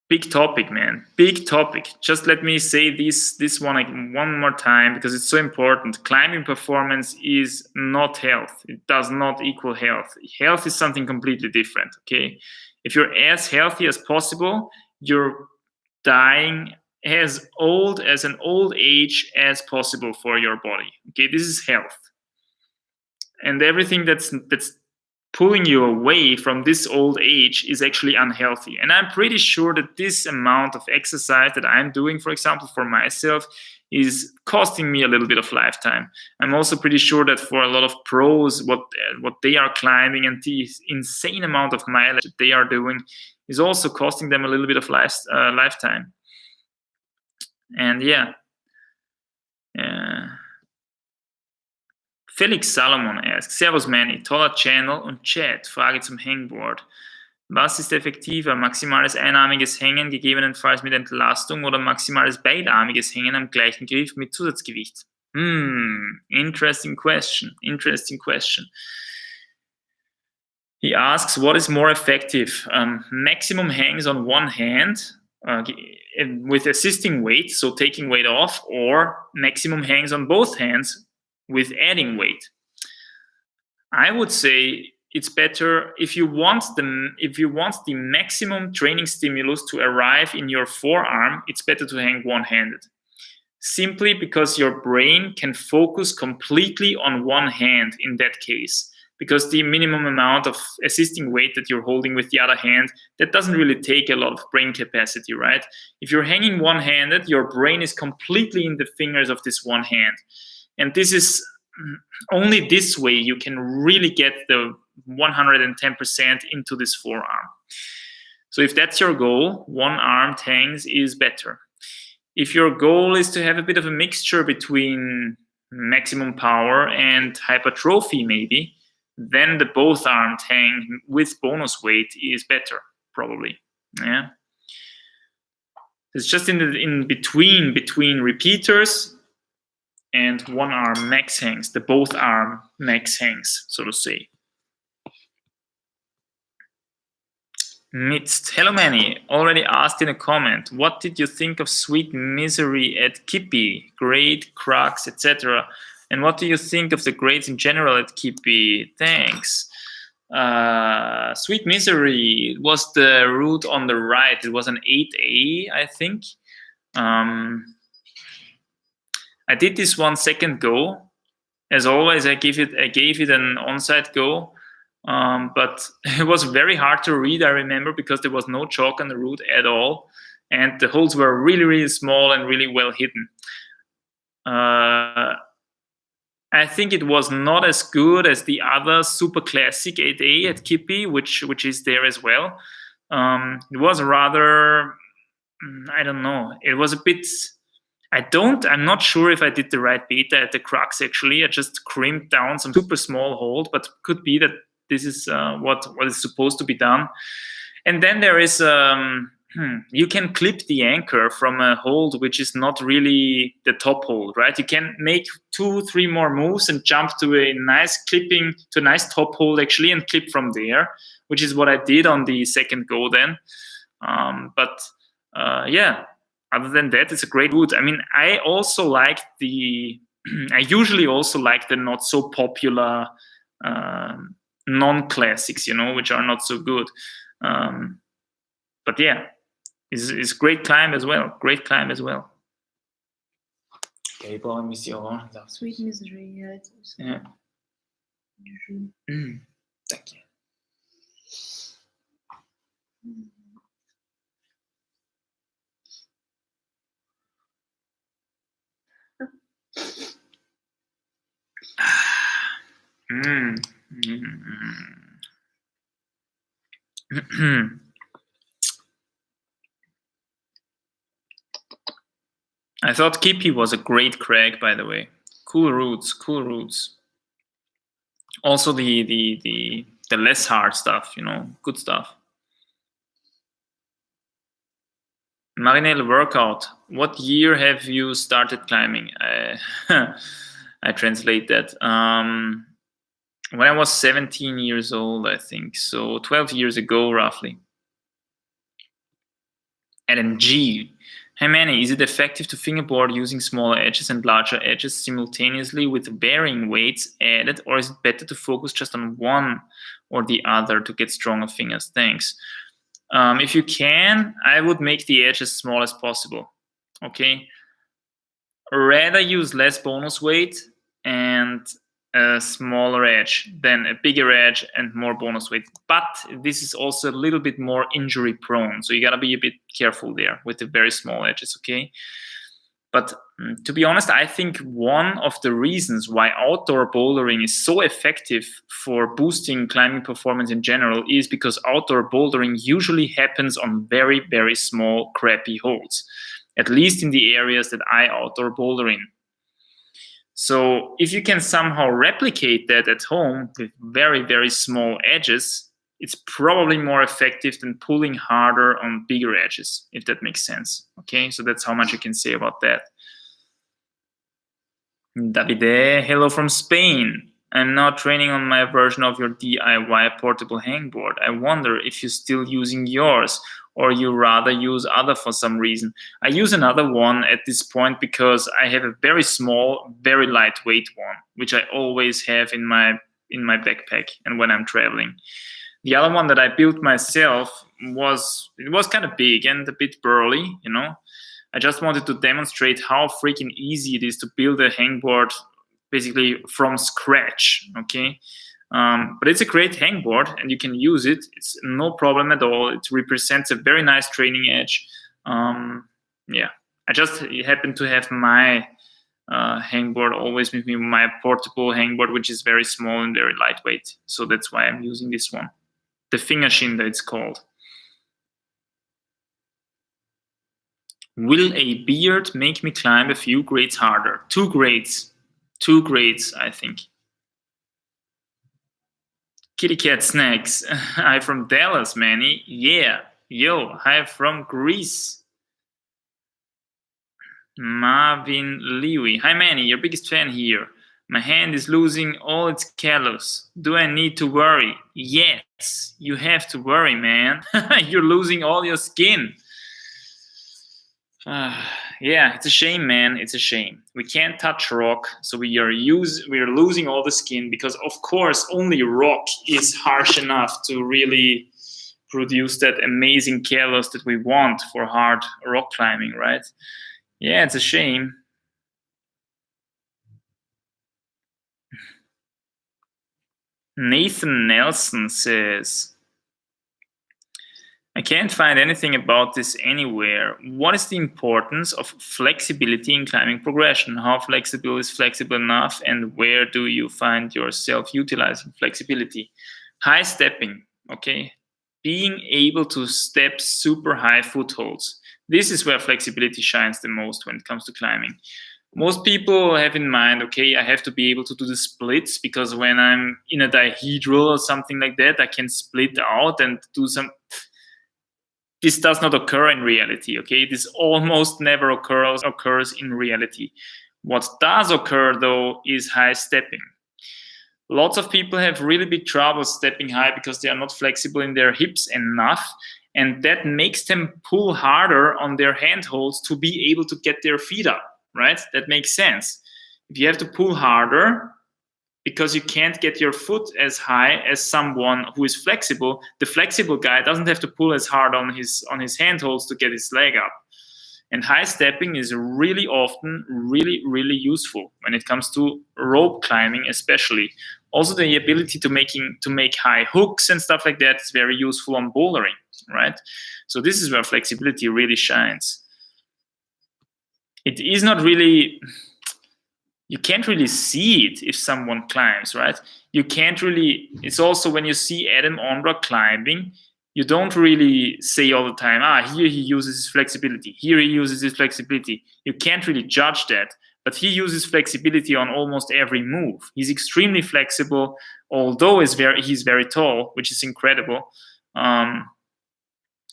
Big topic, man. Big topic. Just let me say this one more time because it's so important. Climbing performance is not health. It does not equal health. Health is something completely different, okay? If you're as healthy as possible, you're dying as old as an old age as possible for your body. Okay, this is health. And everything that's pulling you away from this old age is actually unhealthy. And I'm pretty sure that this amount of exercise that I'm doing, for example, for myself, is costing me a little bit of lifetime. I'm also pretty sure that for a lot of pros, what they are climbing and the insane amount of mileage that they are doing is also costing them a little bit of lifetime. And yeah. Felix Salomon asks, Servus Manny, toller Channel und Chat. Frage zum Hangboard. Was ist effektiver? Maximales einarmiges Hängen, gegebenenfalls mit Entlastung, oder maximales beidarmiges Hängen am gleichen Griff mit Zusatzgewicht? Interesting question. He asks, what is more effective? Maximum hangs on one hand with assisting weight, so taking weight off, or maximum hangs on both hands with adding weight. I would say it's better if you want the maximum training stimulus to arrive in your forearm, it's better to hang one-handed. Simply because your brain can focus completely on one hand in that case. Because the minimum amount of assisting weight that you're holding with the other hand, that doesn't really take a lot of brain capacity, right? If you're hanging one-handed, your brain is completely in the fingers of this one hand. And this is only this way you can really get the 110% into this forearm. So if that's your goal, one-armed hangs is better. If your goal is to have a bit of a mixture between maximum power and hypertrophy maybe, then the both-armed hang with bonus weight is better, probably. Yeah. It's just in between repeaters and one-arm max hangs, the both-arm max hangs, so to say. Midst. Hello, Manny. Already asked in a comment, what did you think of Sweet Misery at Kippy? Grade, crux, etc. And what do you think of the grades in general at Kippy? Thanks. Sweet Misery was the route on the right. It was an 8A, I think. I did this 1 second go. As always, I gave it an onside go, but it was very hard to read. I remember because there was no chalk on the route at all, and the holes were really, really small and really well hidden. I think it was not as good as the other super classic 8A at Kippy, which is there as well. It was rather, I don't know. It was a bit. I'm not sure if I did the right beta at the crux, actually. I just crimped down some super small hold, but could be that this is what is supposed to be done. And then there is you can clip the anchor from a hold which is not really the top hold, right? You can make 2-3 more moves and jump to a nice top hold actually, and clip from there, which is what I did on the second go then. But yeah, other than that, it's a great route. I mean, I also like I usually also like the not so popular non-classics, which are not so good. But yeah, it's great climb as well. Great climb as well. Okay, let me see. Sweet misery, yeah. It's also usually. Thank you. I thought Kippy was a great crag, by the way. Cool routes. Also the less hard stuff, good stuff. Marinelle workout. What year have you started climbing? I translate that. When I was 17 years old, I think. So 12 years ago, roughly. LNG. Hey Manny, is it effective to fingerboard using smaller edges and larger edges simultaneously with varying weights added, or is it better to focus just on one or the other to get stronger fingers? Thanks. If you can, I would make the edge as small as possible. Okay. Rather use less bonus weight and a smaller edge than a bigger edge and more bonus weight. But this is also a little bit more injury prone, so you gotta be a bit careful there with the very small edges, okay? But to be honest, I think one of the reasons why outdoor bouldering is so effective for boosting climbing performance in general is because outdoor bouldering usually happens on very, very small, crappy holds, at least in the areas that I outdoor boulder in. So if you can somehow replicate that at home with very, very small edges, it's probably more effective than pulling harder on bigger edges, if that makes sense. Okay, so that's how much I can say about that. Davide, hello from Spain. I'm now training on my version of your DIY portable hangboard. I wonder if you're still using yours, or you rather use other for some reason. I use another one at this point because I have a very small, very lightweight one, which I always have in my backpack and when I'm traveling. The other one that I built myself was kind of big and a bit burly, I just wanted to demonstrate how freaking easy it is to build a hangboard basically from scratch, okay? But it's a great hangboard and you can use it. It's no problem at all. It represents a very nice training edge. Yeah, I just happen to have my hangboard always with me, my portable hangboard, which is very small and very lightweight. So that's why I'm using this one. The Fingershinder, it's called. Will a beard make me climb a few grades harder? 2 grades. 2 grades, I think. Kitty Cat Snacks. Hi from Dallas, Manny. Yeah. Yo, hi from Greece. Marvin Lewy. Hi, Manny. Your biggest fan here. My hand is losing all its callus. Do I need to worry? Yes, you have to worry, man. You're losing all your skin. Yeah, it's a shame, man. It's a shame. We can't touch rock, so we are losing all the skin because, of course, only rock is harsh enough to really produce that amazing callus that we want for hard rock climbing, right? Yeah, it's a shame. Nathan Nelson says, I can't find anything about this anywhere. What is the importance of flexibility in climbing progression? How flexible is flexible enough, and where do you find yourself utilizing flexibility? High stepping, okay? Being able to step super high footholds. This is where flexibility shines the most when it comes to climbing. Most people have in mind, okay, I have to be able to do the splits because when I'm in a dihedral or something like that, I can split out and do some... This does not occur in reality, okay? This almost never occurs in reality. What does occur, though, is high stepping. Lots of people have really big trouble stepping high because they are not flexible in their hips enough, and that makes them pull harder on their handholds to be able to get their feet up, right? That makes sense. If you have to pull harder because you can't get your foot as high as someone who is flexible, the flexible guy doesn't have to pull as hard on his handholds to get his leg up. And high stepping is really often really, really useful when it comes to rope climbing, especially. Also, the ability to make high hooks and stuff like that is very useful on bouldering, right? So this is where flexibility really shines. It is not really, you can't really see it if someone climbs, right? You can't really, it's also when you see Adam Ondra climbing, you don't really say all the time, here he uses his flexibility, here he uses his flexibility. You can't really judge that, but he uses flexibility on almost every move. He's extremely flexible, although he's very tall, which is incredible. And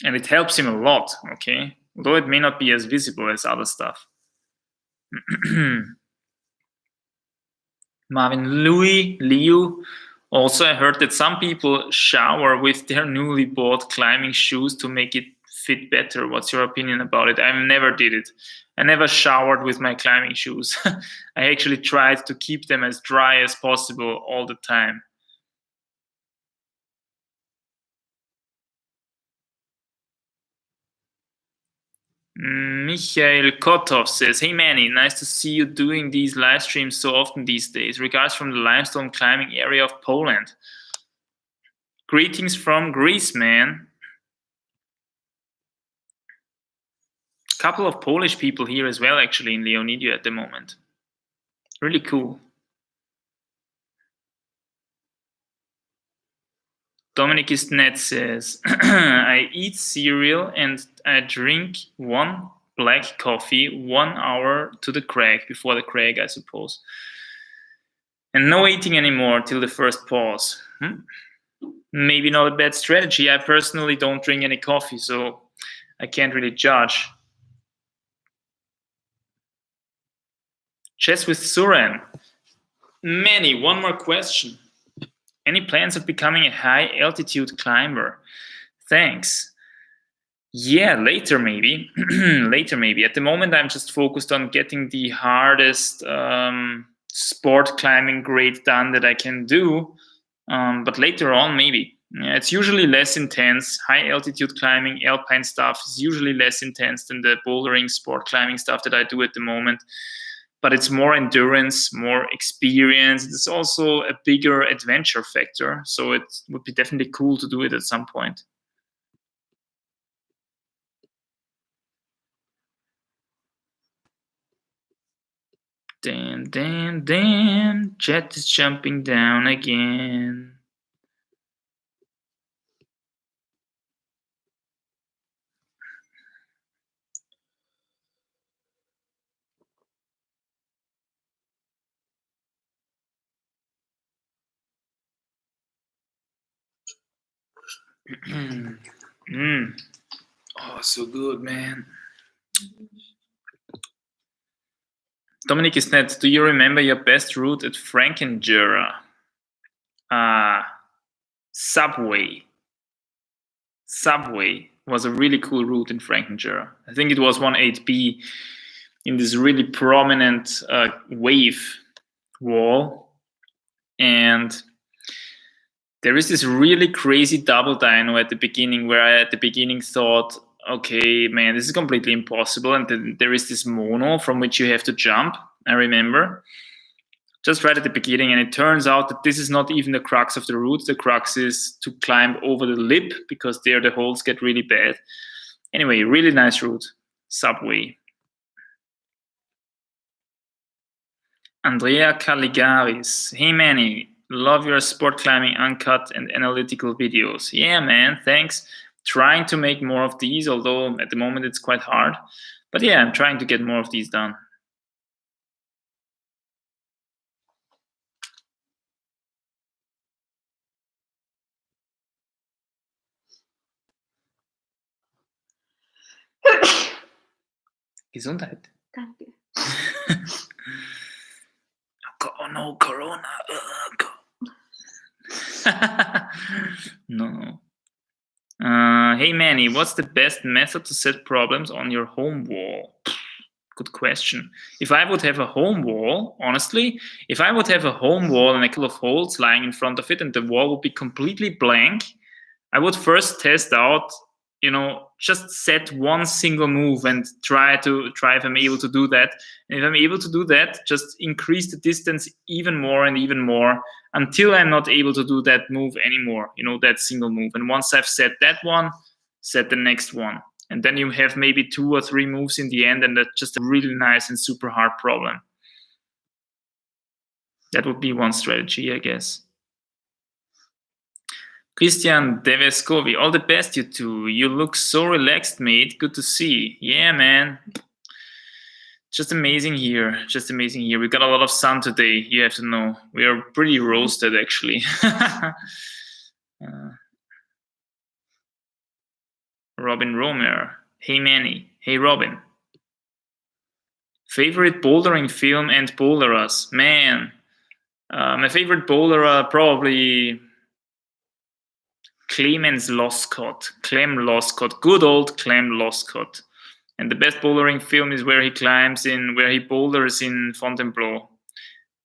it helps him a lot, okay? Although it may not be as visible as other stuff. Marvin Liu. Also, I heard that some people shower with their newly bought climbing shoes to make it fit better. What's your opinion about it? I never did it. I never showered with my climbing shoes. I actually tried to keep them as dry as possible all the time. Michael Kotov says, "Hey Manny, nice to see you doing these live streams so often these days. Regards from the limestone climbing area of Poland. Greetings from Greece, man. Couple of Polish people here as well, actually, in Leonidio at the moment. Really cool." Dominic Istnet says, "I eat cereal and I drink one black coffee 1 hour to the crag, before the crag, I suppose. And no eating anymore till the first pause." Maybe not a bad strategy. I personally don't drink any coffee, so I can't really judge. Chess with Suran. Manny, one more question. Any plans of becoming a high altitude climber? Thanks. Yeah, later maybe. Later maybe. At the moment, I'm just focused on getting the hardest sport climbing grade done that I can do. But later on, maybe. Yeah, it's usually less intense. High altitude climbing, alpine stuff is usually less intense than the bouldering sport climbing stuff that I do at the moment. But it's more endurance, more experience. It's also a bigger adventure factor. So it would be definitely cool to do it at some point. Damn. Jet is jumping down again. Oh, so good, man. Dominic Isnet, do you remember your best route at Frankengera? Subway. Subway was a really cool route in Frankengera. I think it was 18B in this really prominent wave wall. And there is this really crazy double dyno at the beginning where I at the beginning thought, okay, man, this is completely impossible. And then there is this mono from which you have to jump, I remember. Just right at the beginning, and it turns out that this is not even the crux of the route. The crux is to climb over the lip, because there the holds get really bad. Anyway, really nice route. Subway. Andrea Caligaris. Hey Manny, love your sport climbing uncut and analytical videos. Yeah, man, thanks. Trying to make more of these, although at the moment it's quite hard. But yeah, I'm trying to get more of these done. Gesundheit. Danke. Oh no, Corona. No. Hey Manny, what's the best method to set problems on your home wall? Good question. If I would have a home wall, honestly, if I would have a home wall and a couple of holes lying in front of it and the wall would be completely blank, I would first test out, just set one single move and try if I'm able to do that. And if I'm able to do that, just increase the distance even more and even more until I'm not able to do that move anymore, that single move. And once I've set that one, set the next one. And then you have maybe 2 or 3 moves in the end, and that's just a really nice and super hard problem. That would be one strategy, I guess. Christian Devescovi, all the best, you two. You look so relaxed, mate. Good to see. Yeah, man. Just amazing here. Just amazing here. We got a lot of sun today, you have to know. We are pretty roasted, actually. Robin Romer. Hey, Manny. Hey, Robin. Favorite bouldering film and boulderers? Man, my favorite boulderer probably Clemens Loscott. Clem Loscott. Good old Clem Loscott. And the best bouldering film is where he boulders in Fontainebleau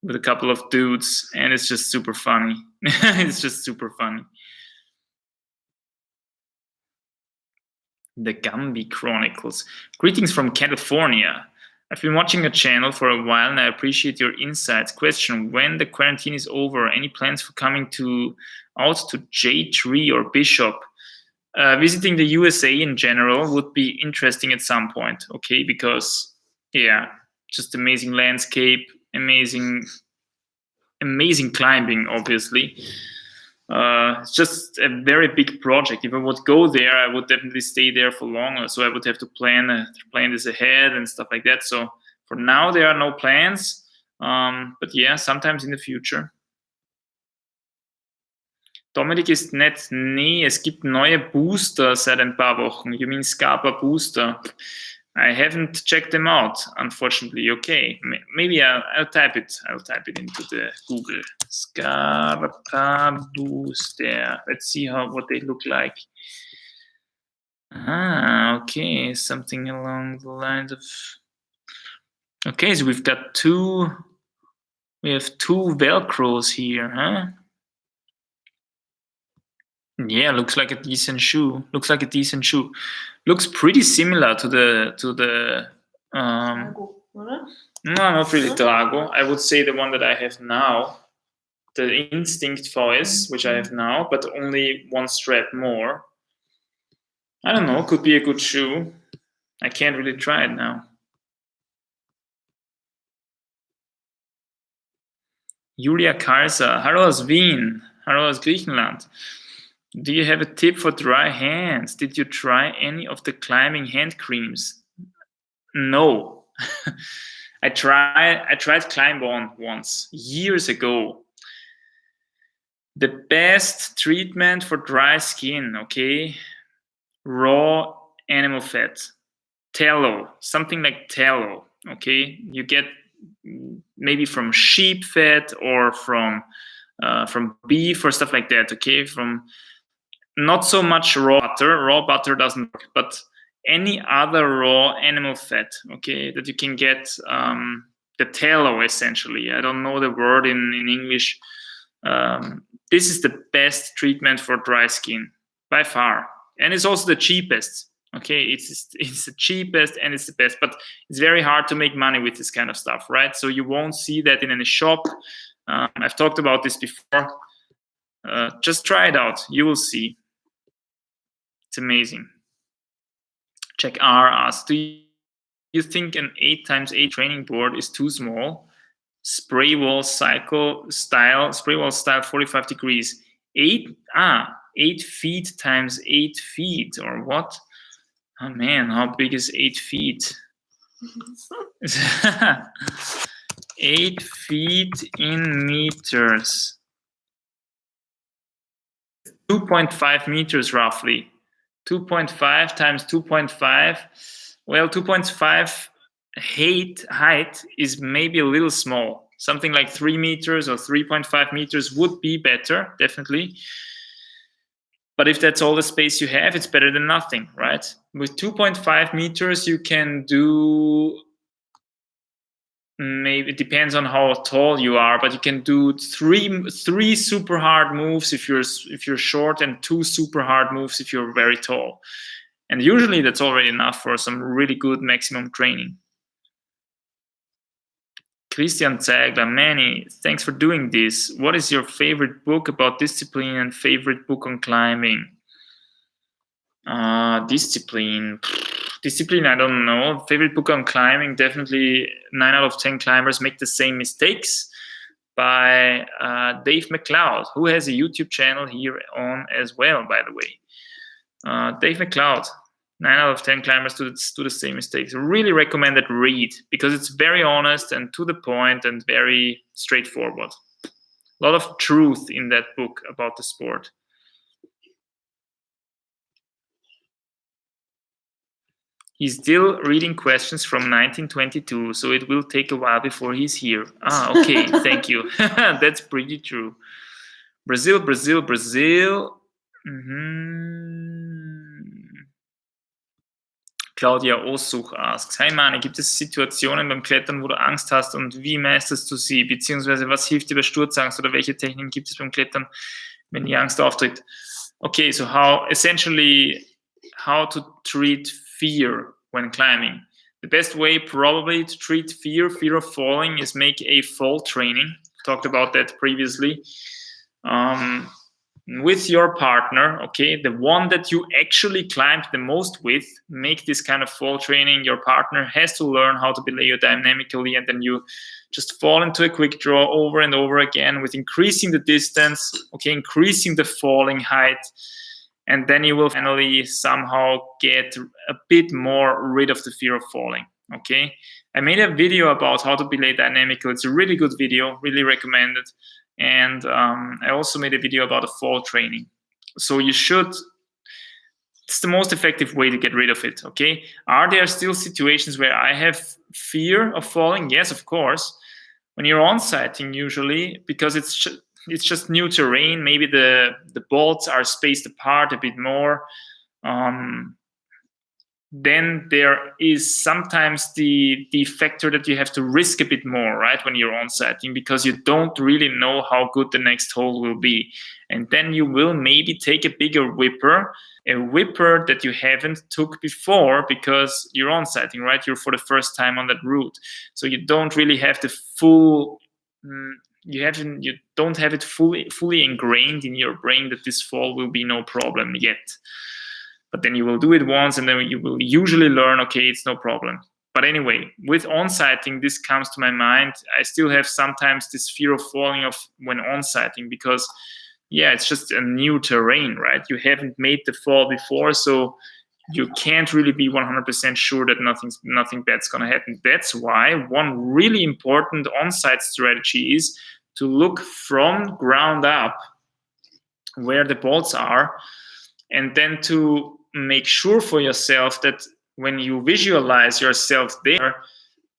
with a couple of dudes, and it's just super funny. It's just super funny. The Gumby Chronicles. Greetings from California. I've been watching your channel for a while and I appreciate your insights. Question, when the quarantine is over, any plans for coming out to J3 or Bishop? Visiting the USA in general would be interesting at some point, okay? Because, just amazing landscape, amazing climbing, obviously. It's just a very big project. If I would go there, I would definitely stay there for longer. So I would have to plan this ahead and stuff like that. So for now, there are no plans. But yeah, sometimes in the future. Dominik ist nett. Nee, es gibt neue Booster seit ein paar Wochen. You mean Scarpa Booster? I haven't checked them out, unfortunately. Okay, maybe I'll type it. I'll type it into the Google. Scarpa Booster. Let's see what they look like. Okay, something along the lines of. Okay, so we've got two. We have 2 Velcros here, huh? Yeah, looks like a decent shoe. Looks pretty similar to the Drago, oder? No, not really Drago. I would say the one that I have now, the Instinct VS, which I have now, but only one strap more. I don't know, could be a good shoe. I can't really try it now. Julia Kalsa, hallo aus Wien, hallo aus Griechenland. Do you have a tip for dry hands? Did you try any of the climbing hand creams? No. I tried Climb On once, years ago. The best treatment for dry skin, okay? Raw animal fat. Tallow, something like tallow, okay? You get maybe from sheep fat or from beef or stuff like that, okay? From not so much raw butter. Raw butter doesn't work, but any other raw animal fat, okay, that you can get, the tallow essentially. I don't know the word in English. This is the best treatment for dry skin by far, and it's also the cheapest. Okay, it's the cheapest and it's the best, but it's very hard to make money with this kind of stuff, right? So you won't see that in any shop. I've talked about this before. Just try it out. You will see. It's amazing. Check R asks, do you think an 8x8 training board is too small? Spray wall style 45 degrees. 8 feet times 8 feet, or what? Oh man, how big is 8 feet? 8 feet in meters. 2.5 meters roughly. 2.5 times 2.5. Well, 2.5 height is maybe a little small. Something like 3 meters or 3.5 meters would be better, definitely. But if that's all the space you have, it's better than nothing, right? With 2.5 meters, you can do, maybe it depends on how tall you are, but you can do three super hard moves if you're short, and 2 super hard moves if you're very tall. And usually that's already enough for some really good maximum training. Christian Zeigler, Manny, thanks for doing this. What is your favorite book about discipline and favorite book on climbing? Discipline, I don't know. Favorite book on climbing, definitely 9 out of 10 climbers make the same mistakes, by Dave McLeod, who has a YouTube channel here on as well, by the way. Dave McLeod, 9 out of 10 climbers do the same mistakes. Really recommend that read, because it's very honest and to the point and very straightforward. A lot of truth in that book about the sport. He's still reading questions from 1922, so it will take a while before he's here. Okay, thank you. That's pretty true. Brazil. Claudia Osuch asks, hi Mane, gibt es Situationen beim Klettern, wo du Angst hast, und wie meisterst du sie? Beziehungsweise was hilft dir bei Sturzangst, oder welche Techniken gibt es beim Klettern, wenn die Angst auftritt? Okay, so how to treat fear when climbing. The best way probably to treat fear of falling, is make a fall training. Talked about that previously. With your partner, okay, the one that you actually climbed the most with, make this kind of fall training. Your partner has to learn how to belay you dynamically, and then you just fall into a quick draw over and over again, with increasing the distance, okay, increasing the falling height, and then you will finally somehow get a bit more rid of the fear of falling, okay? I made a video about how to belay dynamically. It's a really good video, really recommend it. And I also made a video about a fall training. So it's the most effective way to get rid of it, okay? Are there still situations where I have fear of falling? Yes, of course. When you're on-sighting, usually, because it's just new terrain, maybe the bolts are spaced apart a bit more, then there is sometimes the factor that you have to risk a bit more, right, when you're on-sighting, because you don't really know how good the next hole will be. And then you will maybe take a bigger whipper, a whipper that you haven't took before, because you're on-sighting, right? You're for the first time on that route. So you don't really have the full... you don't have it fully ingrained in your brain that this fall will be no problem yet. But then you will do it once, and then you will usually learn, okay, it's no problem. But anyway, with on-sighting, this comes to my mind. I still have sometimes this fear of falling off when on-sighting, because, yeah, it's just a new terrain, right? You haven't made the fall before, so you can't really be 100% sure that nothing bad's going to happen. That's why one really important on-site strategy is to look from ground up where the bolts are, and then to make sure for yourself that when you visualize yourself there,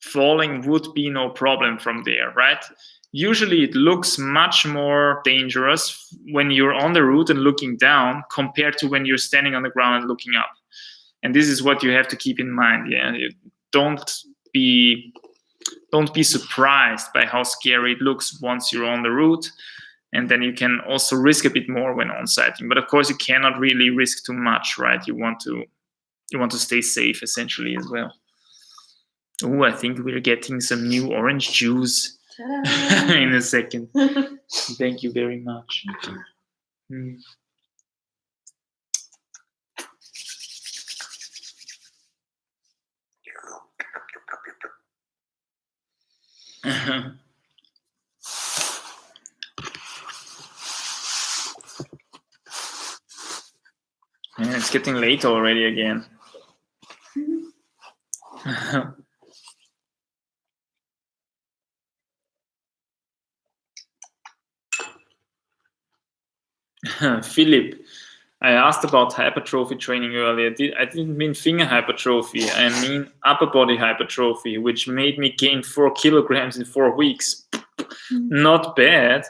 falling would be no problem from there, right? Usually it looks much more dangerous when you're on the route and looking down, compared to when you're standing on the ground and looking up. And this is what you have to keep in mind. Yeah, don't be surprised by how scary it looks once you're on the route. And then you can also risk a bit more when on-sighting. But of course, you cannot really risk too much, right? You want to stay safe, essentially, as well. Oh, I think we're getting some new orange juice in a second. Thank you very much. Yeah, it's getting late already again. Philip, I asked about hypertrophy training earlier. I didn't mean finger hypertrophy. I mean upper body hypertrophy, which made me gain 4 kilograms in 4 weeks. Not bad.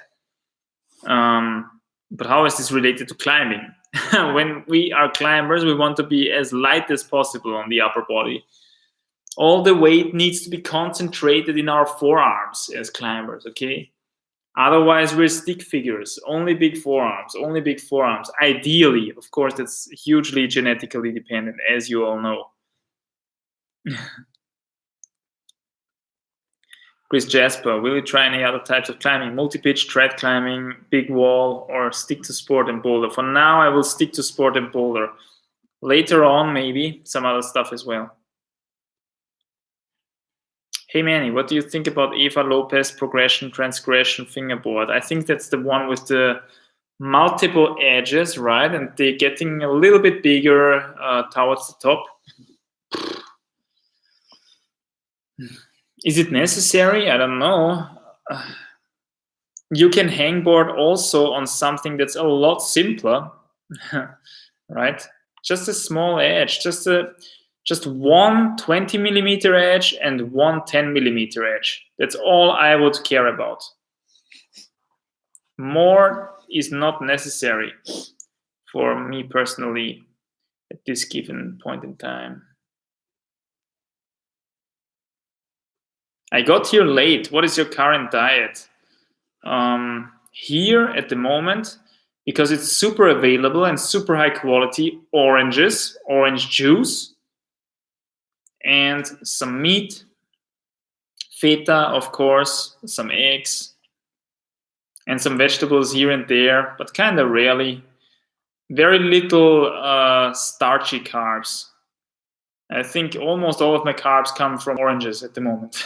But how is this related to climbing? When we are climbers, we want to be as light as possible on the upper body. All the weight needs to be concentrated in our forearms as climbers, okay? Otherwise, we're stick figures. Only big forearms, only big forearms. Ideally, of course, that's hugely genetically dependent, as you all know. Chris Jasper, will you try any other types of climbing? Multi-pitch, tread climbing, big wall, or stick to sport and boulder? For now, I will stick to sport and boulder. Later on, maybe some other stuff as well. Hey Manny, what do you think about Eva Lopez progression, transgression, fingerboard? I think that's the one with the multiple edges, right? And they're getting a little bit bigger towards the top. Is it necessary? I don't know. You can hangboard also on something that's a lot simpler, right? Just a small edge, just one 20 millimeter edge and one 10 millimeter edge. That's all I would care about. More is not necessary for me personally at this given point in time. I got here late. What is your current diet? Here at the moment, because it's super available and super high quality, oranges, orange juice, and some meat, feta, of course, some eggs, and some vegetables here and there, but kind of rarely. Very little starchy carbs. I think almost all of my carbs come from oranges at the moment,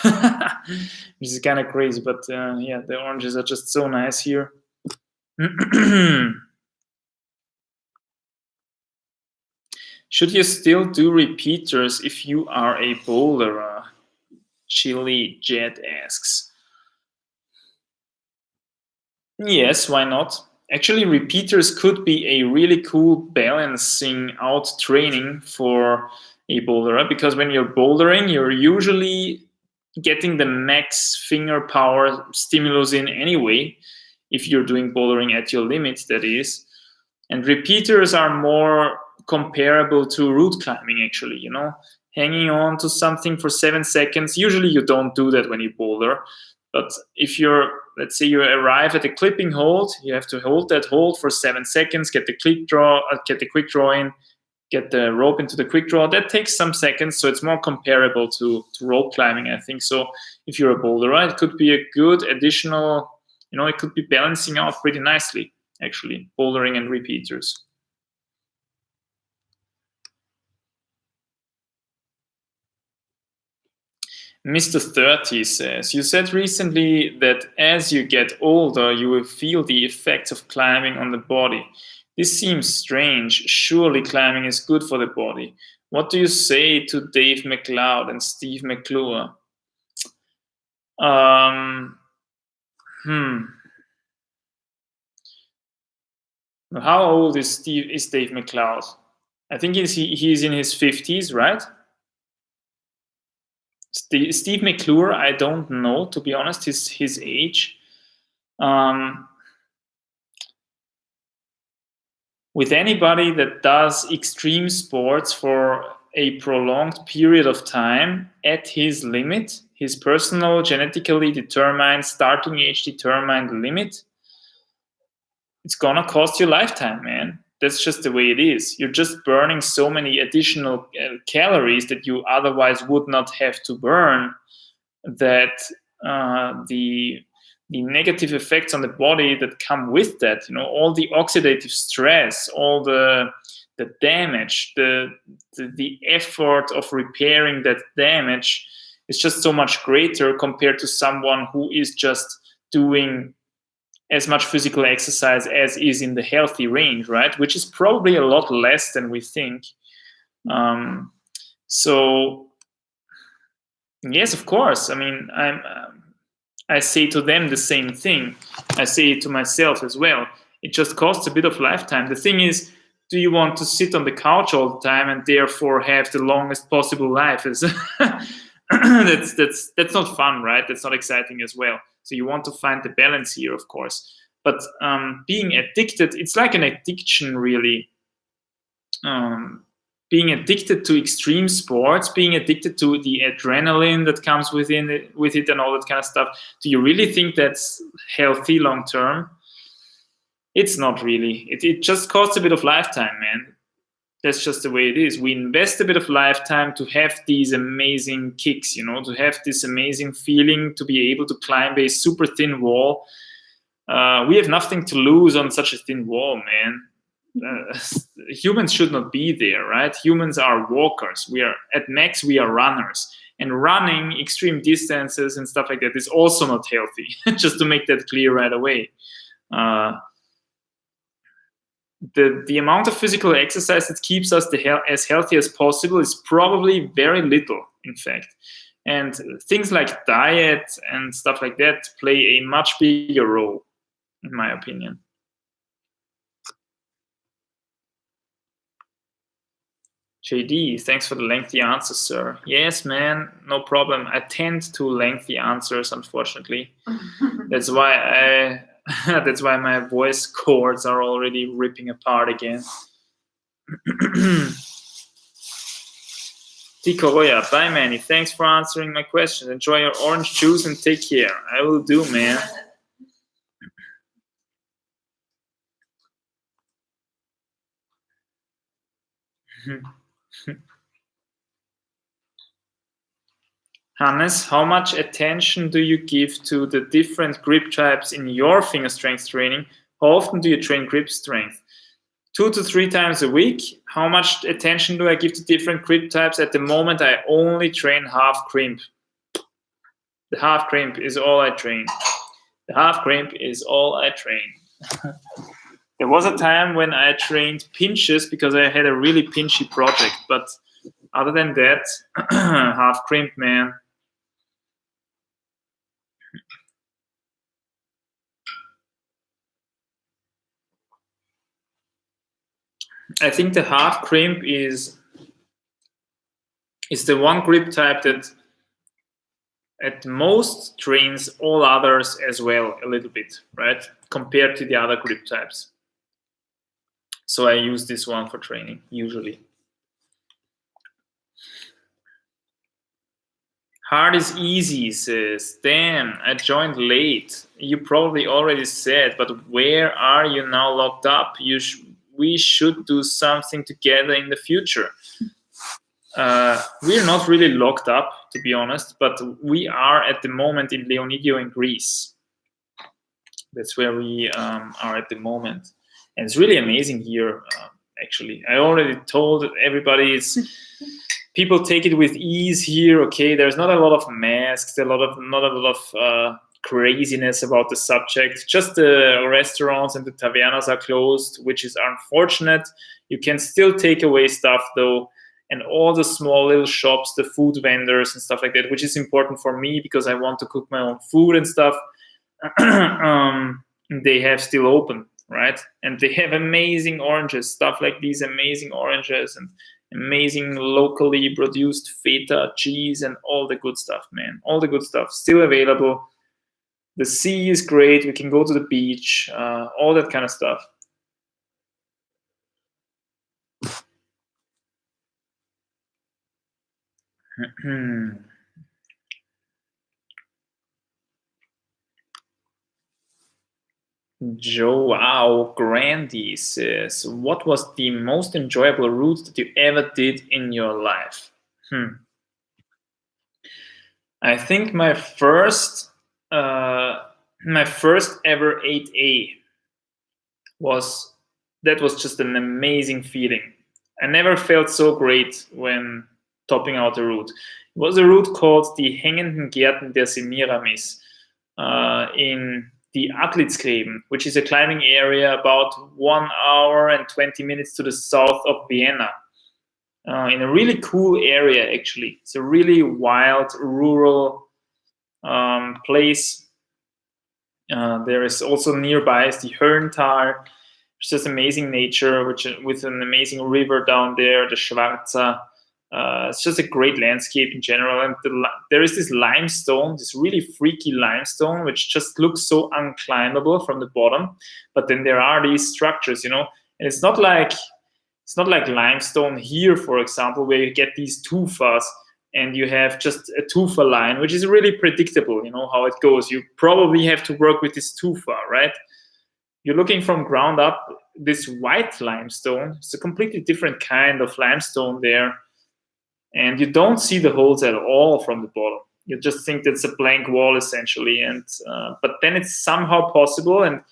which is kind of crazy, but yeah, the oranges are just so nice here. Should you still do repeaters if you are a boulderer? Chili Jet asks. Yes, why not? Actually, repeaters could be a really cool balancing out training for a boulderer, because when you're bouldering, you're usually getting the max finger power stimulus in anyway, if you're doing bouldering at your limits, that is. And repeaters are more comparable to route climbing, actually, you know, hanging on to something for 7 seconds. Usually you don't do that when you boulder, but if you're, let's say you arrive at a clipping hold, you have to hold that hold for 7 seconds, get the quick draw in, get the rope into the quick draw. That takes some seconds, so it's more comparable to rope climbing, I think. So if you're a boulderer, it could be a good additional, you know, it could be balancing out pretty nicely, actually, bouldering and repeaters. Mr. 30 says, you said recently that as you get older, you will feel the effects of climbing on the body. This seems strange. Surely climbing is good for the body. What do you say to Dave McLeod and Steve McClure? How old is Dave McLeod? I think he's in his 50s, right? Steve McClure, I don't know, to be honest, his age. With anybody that does extreme sports for a prolonged period of time at his limit, his personal genetically determined, starting age determined limit, it's gonna cost you a lifetime, man. That's just the way it is. You're just burning so many additional calories that you otherwise would not have to burn, that the negative effects on the body that come with that, you know, all the oxidative stress, all the damage, the effort of repairing that damage is just so much greater compared to someone who is just doing as much physical exercise as is in the healthy range, right? Which is probably a lot less than we think. So yes, of course. I mean, I say to them the same thing. I say it to myself as well. It just costs a bit of lifetime. The thing is, do you want to sit on the couch all the time and therefore have the longest possible life? That's not fun, right? That's not exciting as well. So you want to find the balance here, of course. But being addicted, it's like an addiction, really. Being addicted to extreme sports, being addicted to the adrenaline that comes with it and all that kind of stuff. Do you really think that's healthy long term? It's not really. It just costs a bit of lifetime, man. That's just the way it is. We invest a bit of lifetime to have these amazing kicks, to have this amazing feeling, to be able to climb a super thin wall. We have nothing to lose on such a thin wall, man. Humans should not be there, right? Humans are walkers. We are at max, we are runners. And running extreme distances and stuff like that is also not healthy, just to make that clear right away. The amount of physical exercise that keeps us as healthy as possible is probably very little, in fact. And things like diet and stuff like that play a much bigger role, in my opinion. JD, thanks for the lengthy answer, sir. Yes, man, no problem. I tend to lengthy answers, unfortunately. That's why that's why my voice cords are already ripping apart again. Tico Roya, bye, Manny. Thanks for answering my questions. Enjoy your orange juice and take care. I will do, man. Hannes, how much attention do you give to the different grip types in your finger strength training? How often do you train grip strength? 2 to 3 times a week. How much attention do I give to different grip types? At the moment, I only train half crimp. The half crimp is all I train. The half crimp is all I train. There was a time when I trained pinches because I had a really pinchy project, but other than that, half crimp, man. I think the half crimp is the one grip type that at most trains all others as well a little bit, right? Compared to the other grip types. So I use this one for training, usually. Hard is easy, says. Damn, I joined late. You probably already said, but where are you now locked up? We should do something together in the future. We're not really locked up, to be honest, but we are at the moment in Leonidio in Greece. That's where we are at the moment. And it's really amazing here, actually. I already told everybody people take it with ease here. Okay, there's not a lot of masks, not a lot of craziness about the subject. Just the restaurants and the tavernas are closed, which is unfortunate. You can still take away stuff though, and all the small little shops, the food vendors and stuff like that, which is important for me because I want to cook my own food and stuff. They have still open, right? And they have amazing oranges, stuff like these amazing oranges and amazing locally produced feta cheese and all the good stuff, man. All the good stuff still available. The sea is great. We can go to the beach, all that kind of stuff. Joao Grandi says, what was the most enjoyable route that you ever did in your life? I think my first ever 8A was just an amazing feeling. I never felt so great when topping out a route. It was a route called die Hängenden Gärten der Semiramis in the Adlitzkleben, which is a climbing area about 1 hour and 20 minutes to the south of Vienna. In a really cool area, actually. It's a really wild, rural place. There is also nearby is the Hörntal, It's just amazing nature, with an amazing river down there, the Schwarza. It's just a great landscape in general. And there is this limestone, this really freaky limestone, which just looks so unclimbable from the bottom. But then there are these structures, and it's not like limestone here, for example, where you get these tufas and you have just a tufa line, which is really predictable, how it goes. You probably have to work with this tufa, right? You're looking from ground up, this white limestone. It's a completely different kind of limestone there. And you don't see the holes at all from the bottom. You just think that's a blank wall, essentially. And but then it's somehow possible. And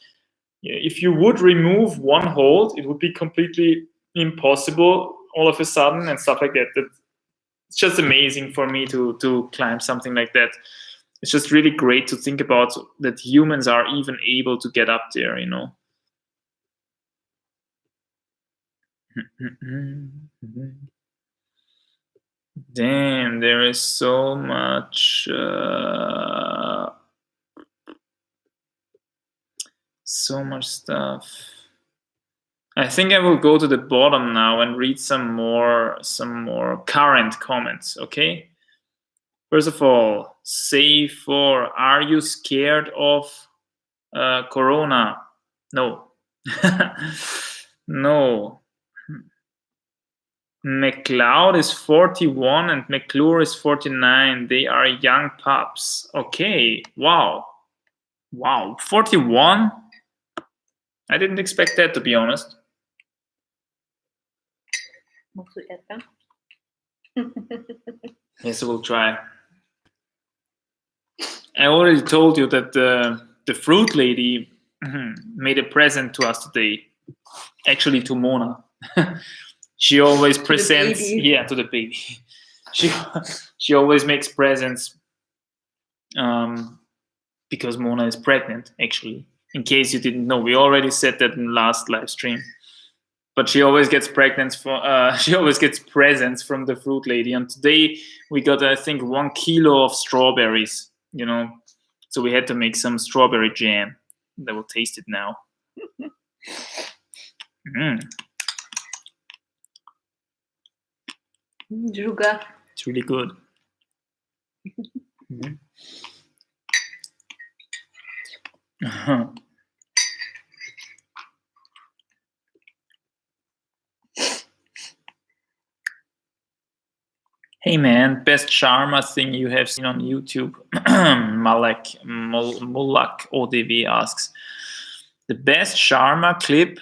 if you would remove one hole, it would be completely impossible all of a sudden and stuff like that. It's just amazing for me to climb something like that. It's just really great to think about that humans are even able to get up there, Damn, there is so much stuff. I think I will go to the bottom now and read some more current comments, okay? First of all, are you scared of Corona? No. No. McLeod is 41 and McClure is 49. They are young pups. Okay. Wow. 41? I didn't expect that, to be honest. Yes, I will try. I already told you that the fruit lady made a present to us today. Actually, to Mona. She always presents, to the baby. She always makes presents because Mona is pregnant, actually. In case you didn't know, we already said that in the last live stream. But she always gets presents from the fruit lady. And today we got, I think, 1 kilo of strawberries, So we had to make some strawberry jam. I will taste it now. Juga. It's really good. Hey man, best Sharma thing you have seen on YouTube? Mulak ODV asks. The best Sharma clip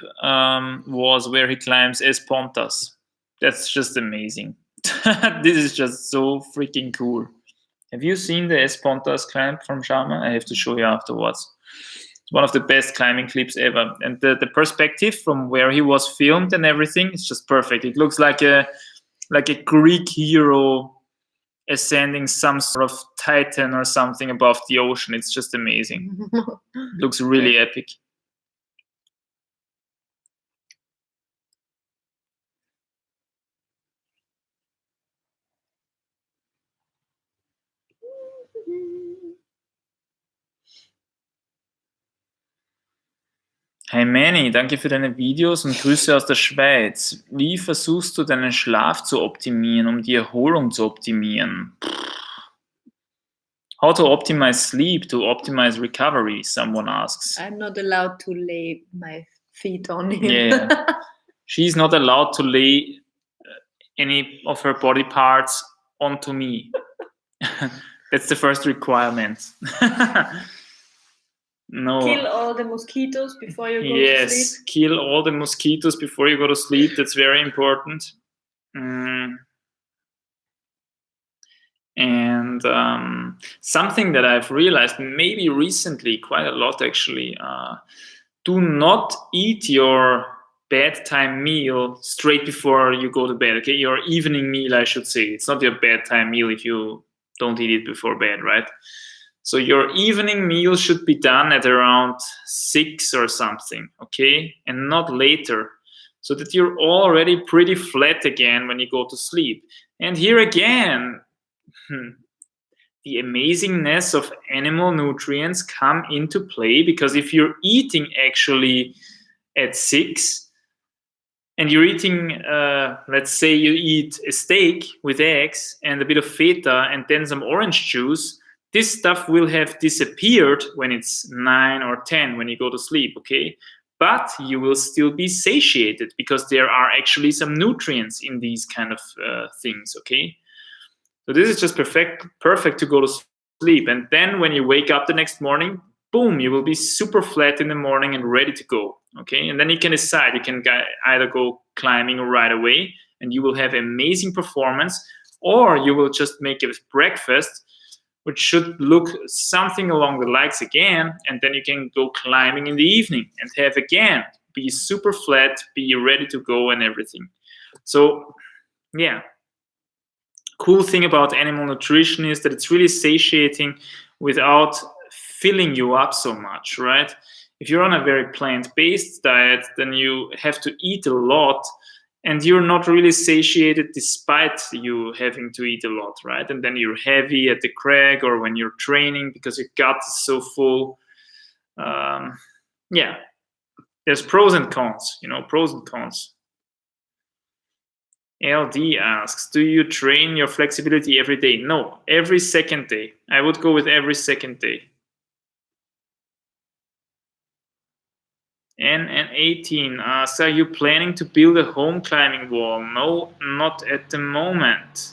was where he climbs Espontas. That's just amazing. This is just so freaking cool. Have you seen the Espontas climb from Sharma? I have to show you afterwards. It's one of the best climbing clips ever. And the perspective from where he was filmed and everything is just perfect. It looks like a Greek hero ascending some sort of titan or something above the ocean. It's just amazing. It looks really epic. Hey Manny, danke für deine Videos und Grüße aus der Schweiz. Wie versuchst du deinen Schlaf zu optimieren, um die Erholung zu optimieren? How to optimize sleep to optimize recovery, someone asks. I'm not allowed to lay my feet on him. Yeah. She's not allowed to lay any of her body parts onto me. That's the first requirement. No. Kill all the mosquitoes before you go to sleep. Yes, kill all the mosquitoes before you go to sleep. That's very important. And something that I've realized maybe recently, quite a lot actually, do not eat your bedtime meal straight before you go to bed. Okay, your evening meal, I should say. It's not your bedtime meal if you don't eat it before bed, right? So your evening meal should be done at around 6 or something, okay? And not later, so that you're already pretty flat again when you go to sleep. And here again, the amazingness of animal nutrients come into play, because if you're eating actually at 6, and you're eating, let's say you eat a steak with eggs and a bit of feta and then some orange juice, this stuff will have disappeared when it's 9 or 10 when you go to sleep, okay? But you will still be satiated because there are actually some nutrients in these kind of things, okay? So this is just perfect to go to sleep. And then when you wake up the next morning, boom, you will be super flat in the morning and ready to go, okay? And then you can decide, you can either go climbing right away and you will have amazing performance, or you will just make a breakfast, which should look something along the likes again, and then you can go climbing in the evening and have again, be super flat, be ready to go and everything. So, yeah. Cool thing about animal nutrition is that it's really satiating without filling you up so much, right? If you're on a very plant-based diet, then you have to eat a lot and you're not really satiated despite you having to eat a lot, right? And then you're heavy at the crag or when you're training because your gut is so full. Yeah, there's pros and cons, pros and cons. LD asks, do you train your flexibility every day? No, every second day. I would go with every second day. NN18 asks, are you planning to build a home climbing wall? No, not at the moment.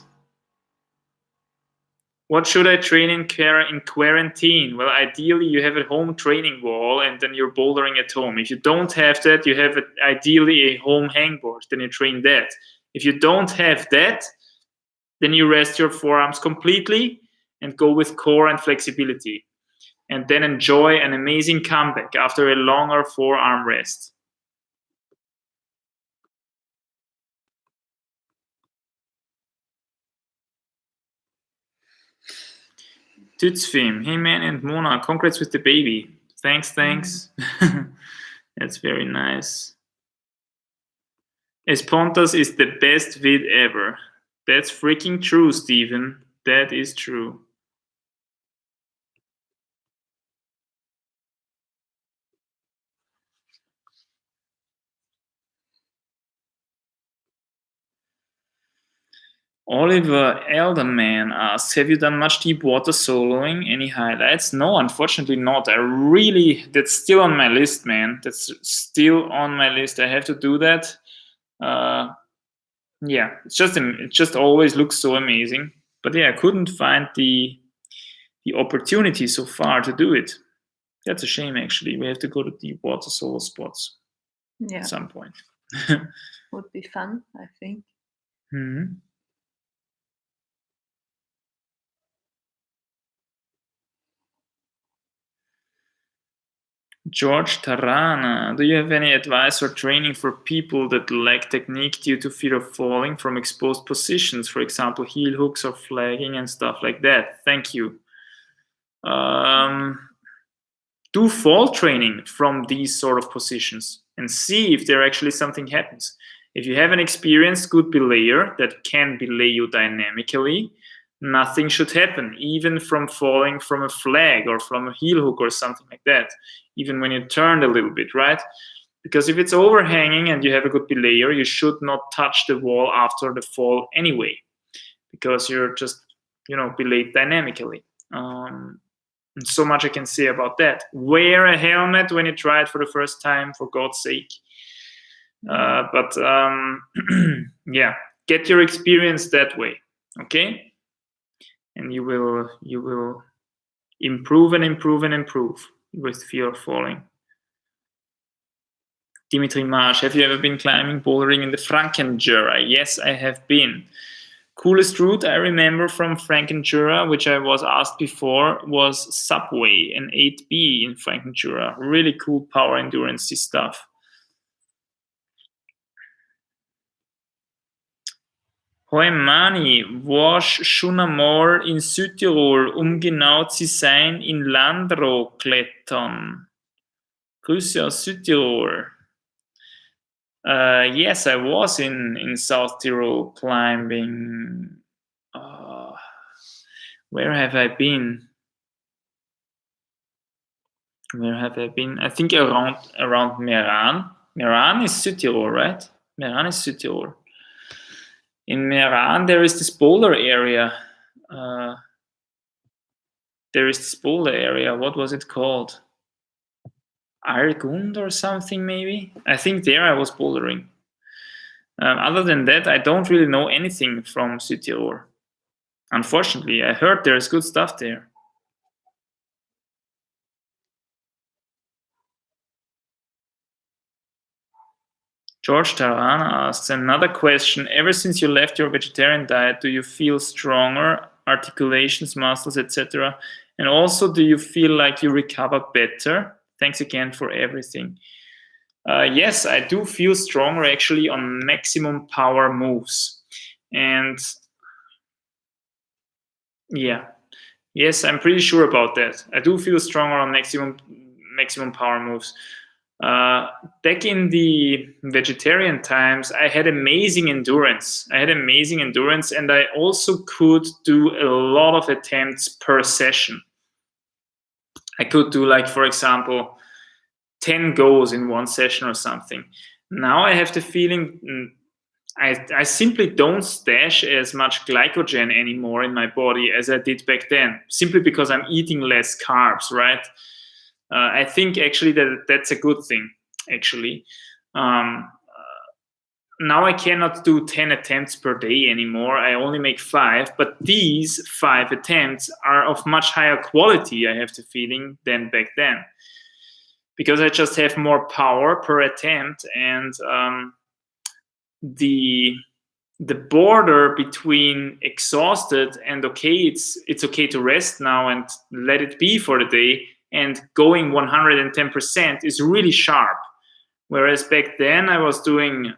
What should I train in quarantine? Well, ideally you have a home training wall and then you're bouldering at home. If you don't have that, you have ideally a home hangboard, then you train that. If you don't have that, then you rest your forearms completely and go with core and flexibility. And then enjoy an amazing comeback after a longer forearm rest. Tutsfim, hey man and Mona, congrats with the baby. Thanks. That's very nice. Espontas is the best vid ever. That's freaking true, Steven. That is true. Oliver Elderman asks, have you done much deep water soloing? Any highlights? No, unfortunately not. That's still on my list, man. That's still on my list. I have to do that. Yeah, it just always looks so amazing. But yeah, I couldn't find the opportunity so far to do it. That's a shame, actually. We have to go to deep water solo spots at some point. Would be fun, I think. Mm-hmm. George Tarana, do you have any advice or training for people that lack technique due to fear of falling from exposed positions, for example, heel hooks or flagging and stuff like that? Thank you. Do fall training from these sort of positions and see if there actually something happens. If you have an experienced good belayer that can belay you dynamically, nothing should happen, even from falling from a flag or from a heel hook or something like that, even when you turned a little bit, right? Because if it's overhanging and you have a good belayer, you should not touch the wall after the fall anyway, because you're just, belayed dynamically. So much I can say about that. Wear a helmet when you try it for the first time, for God's sake. But yeah, get your experience that way, okay? And you will improve and improve and improve with fear of falling. Dimitri Marsh, have you ever been climbing bouldering in the Frankenjura? Yes, I have been. Coolest route I remember from Frankenjura, which I was asked before, was Subway, an 8B in Frankenjura. Really cool power endurance stuff. Hoi Mani, warst schon einmal in Südtirol, genau zu sein, in Landro klettern? Grüße aus Südtirol. Yes, I was in South Tyrol climbing. Where have I been? I think around Meran. Meran is Südtirol, right? Meran is Südtirol. In Meran, there is this boulder area. What was it called? Argund or something, maybe? I think there I was bouldering. Other than that, I don't really know anything from Südtirol. Unfortunately, I heard there's good stuff there. George Tarana asks another question. Ever since you left your vegetarian diet, do you feel stronger, articulations, muscles, etc.? And also, do you feel like you recover better? Thanks again for everything. Yes, I do feel stronger actually on maximum power moves. And yeah, yes, I'm pretty sure about that. I do feel stronger on maximum power moves. Back in the vegetarian times, I had amazing endurance. And I also could do a lot of attempts per session. I could do, like, for example, 10 goes in one session or something. Now I have the feeling I simply don't stash as much glycogen anymore in my body as I did back then, simply because I'm eating less carbs, right? I think actually that's a good thing, actually. Now I cannot do 10 attempts per day anymore. I only make 5, but these 5 attempts are of much higher quality, I have the feeling, than back then. Because I just have more power per attempt, and the border between exhausted and okay, it's okay to rest now and let it be for the day, and going 110% is really sharp. Whereas back then I was doing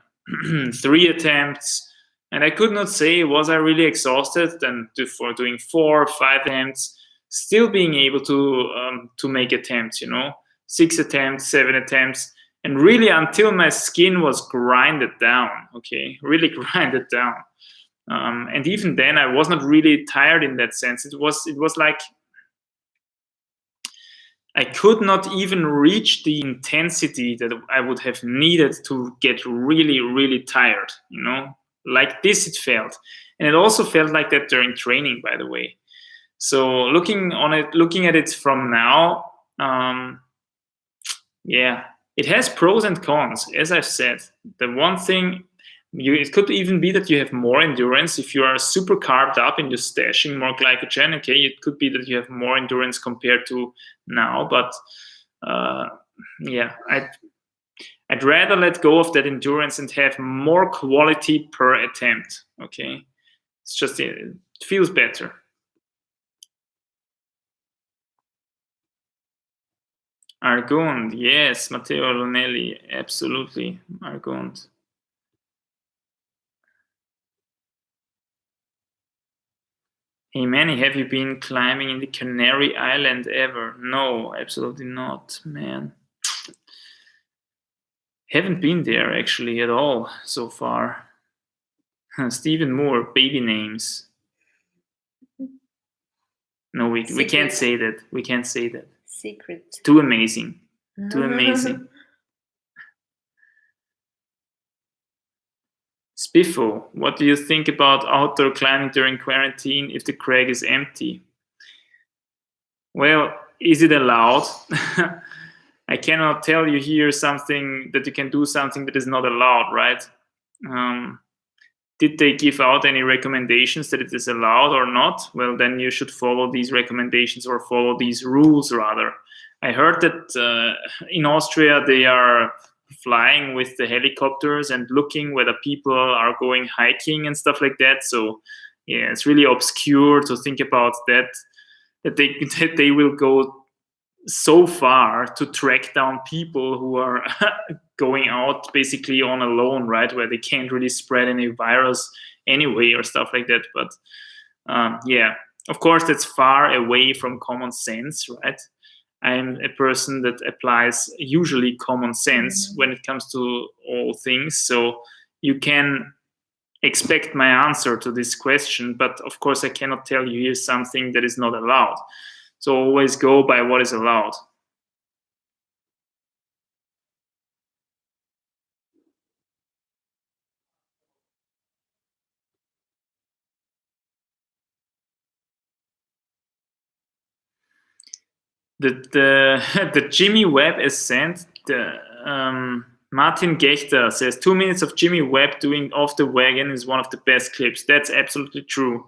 3 attempts, and I could not say was I really exhausted, and for doing 4 or 5 attempts, still being able to make attempts, 6 attempts, 7 attempts, and really until my skin was grinded down, okay, really grinded down. And even then, I was not really tired in that sense. It was like I could not even reach the intensity that I would have needed to get really, really tired, Like this it felt. And it also felt like that during training, by the way. So looking at it from now, yeah, it has pros and cons. As I've said, the one thing, it could even be that you have more endurance if you are super carved up and you're stashing more glycogen. Okay, it could be that you have more endurance compared to now, but yeah, I'd rather let go of that endurance and have more quality per attempt. Okay, it feels better. Argund, yes, Matteo Lonelli, absolutely, Argund. Hey Manny, have you been climbing in the Canary Island ever? No, absolutely not, man. Haven't been there actually at all so far. Stephen Moore, baby names. No, we can't say that. We can't say that. Secret. It's too amazing. Too amazing. Spiffo, what do you think about outdoor climbing during quarantine if the crag is empty? Well, is it allowed? I cannot tell you here something that you can do something that is not allowed, right? Did they give out any recommendations that it is allowed or not? Well, then you should follow these recommendations, or follow these rules rather. I heard that in Austria they are flying with the helicopters and looking whether people are going hiking and stuff like that. So yeah, it's really obscure to think about that they will go so far to track down people who are going out basically on alone, right, where they can't really spread any virus anyway or stuff like that. But yeah, of course that's far away from common sense, right? I'm a person that applies usually common sense when it comes to all things, so you can expect my answer to this question, but of course I cannot tell you here's something that is not allowed. So always go by what is allowed. the Jimmy Webb ascent. Martin Gechter says 2 minutes of Jimmy Webb doing off the wagon is one of the best clips. That's absolutely true.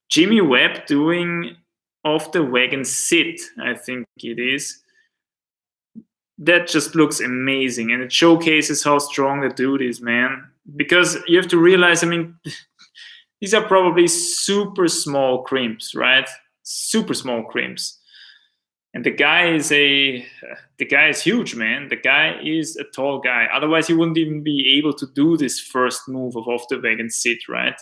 Jimmy Webb doing off the wagon sit, I think it is. That just looks amazing, and it showcases how strong the dude is, man. Because you have to realize, I mean, these are probably super small crimps, right? Super small crimps. And the guy is huge, man. The guy is a tall guy. Otherwise, he wouldn't even be able to do this first move of off the wagon sit, right?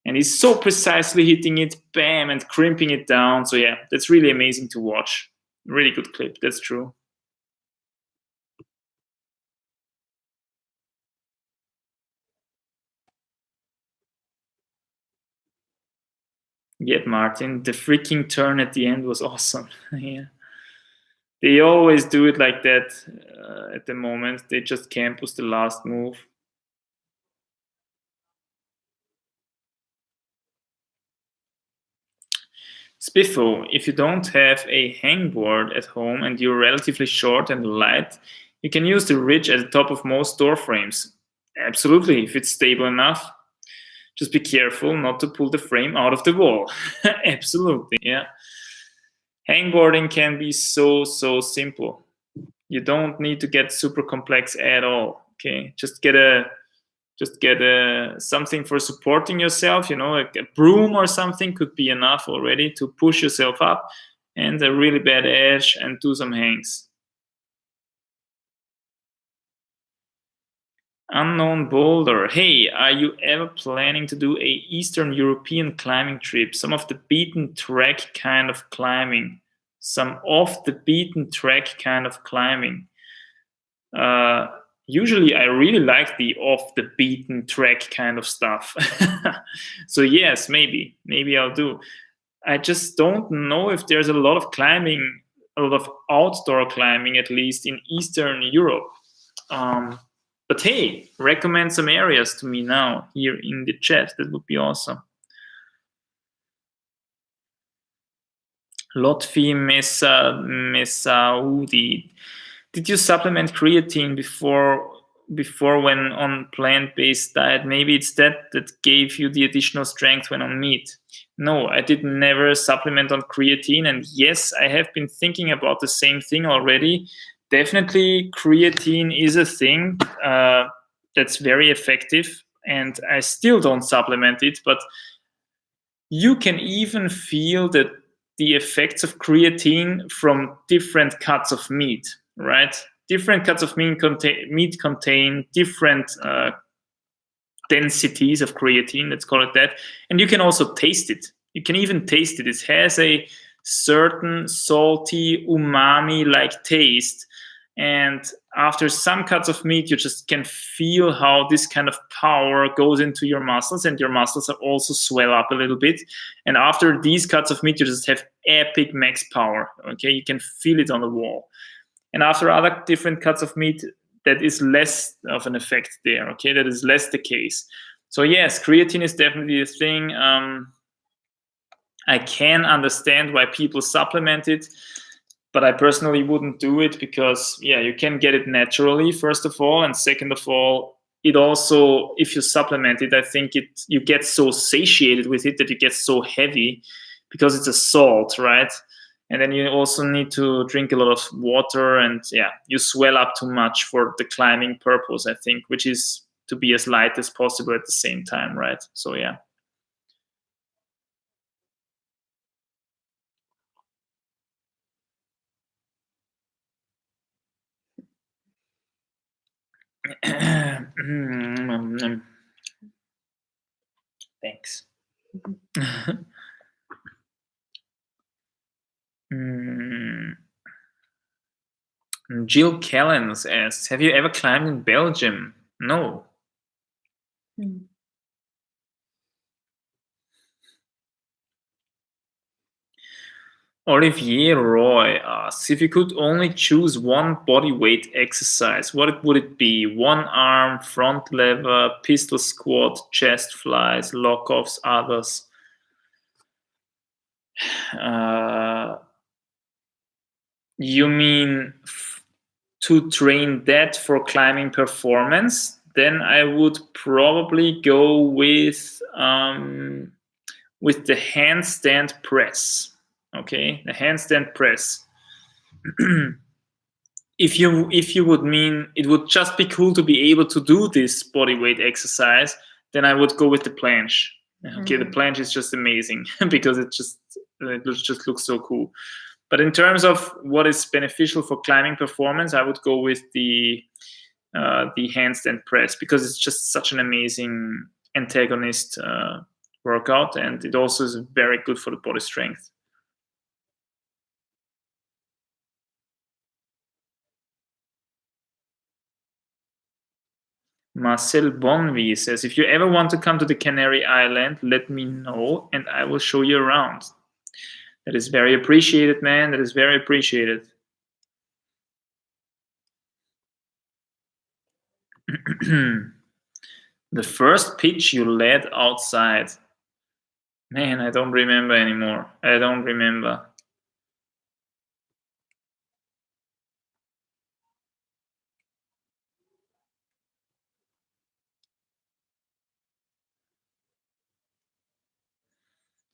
And he's so precisely hitting it, bam, and crimping it down. So yeah, that's really amazing to watch. Really good clip. That's true. Yet, Martin, the freaking turn at the end was awesome. Yeah. They always do it like that at the moment. They just campus the last move. Spiffo, if you don't have a hangboard at home and you're relatively short and light, you can use the ridge at the top of most door frames. Absolutely, if it's stable enough. Just be careful not to pull the frame out of the wall. Absolutely, yeah. Hangboarding can be so simple. You don't need to get super complex at all. Okay, just get something for supporting yourself. You know, like a broom or something could be enough already to push yourself up, and a really bad edge, and do some hangs. Unknown Boulder. Hey, are you ever planning to do a Eastern European climbing trip? Some of the beaten track kind of climbing. Some off the beaten track kind of climbing. Usually I really like the off the beaten track kind of stuff. So yes, maybe I'll do. I just don't know if there's a lot of climbing, a lot of outdoor climbing, at least in Eastern Europe. But hey, recommend some areas to me now here in the chat. That would be awesome. Lotfi Messaoudi. Did you supplement creatine before when on plant-based diet? Maybe it's that gave you the additional strength when on meat. No, I did never supplement on creatine. And yes, I have been thinking about the same thing already. Definitely creatine is a thing that's very effective, and I still don't supplement it, but you can even feel the effects of creatine from different cuts of meat, right? Different cuts of meat contain different densities of creatine, let's call it that. And you can also taste it. You can even taste it. It has a certain salty, umami-like taste. And after some cuts of meat, you just can feel how this kind of power goes into your muscles, and your muscles also swell up a little bit. And after these cuts of meat, you just have epic max power. Okay, you can feel it on the wall. And after other different cuts of meat, that is less of an effect there. Okay, that is less the case. So yes, creatine is definitely a thing. I can understand why people supplement it, but I personally wouldn't do it because, yeah, you can get it naturally, first of all. And second of all, it also, if you supplement it, I think you get so satiated with it that you get so heavy because it's a salt, right? And then you also need to drink a lot of water, and yeah, you swell up too much for the climbing purpose, I think, which is to be as light as possible at the same time, right? So yeah. Thanks. Jill Callens asks, have you ever climbed in Belgium? No. Olivier Roy asks, if you could only choose one body weight exercise, what would it be? One arm, front lever, pistol squat, chest flies, lock-offs, others? You mean to train that for climbing performance? Then I would probably go with the handstand press. Okay, the handstand press. If you would mean it would just be cool to be able to do this body weight exercise, then I would go with the planche. Okay, the planche is just amazing because it just looks so cool. But in terms of what is beneficial for climbing performance, I would go with the handstand press, because it's just such an amazing antagonist workout, and it also is very good for the body strength. Marcel Bonvi says, if you ever want to come to the Canary Island, let me know and I will show you around. That is very appreciated, man. That is very appreciated. The first pitch you led outside. Man, I don't remember anymore. I don't remember.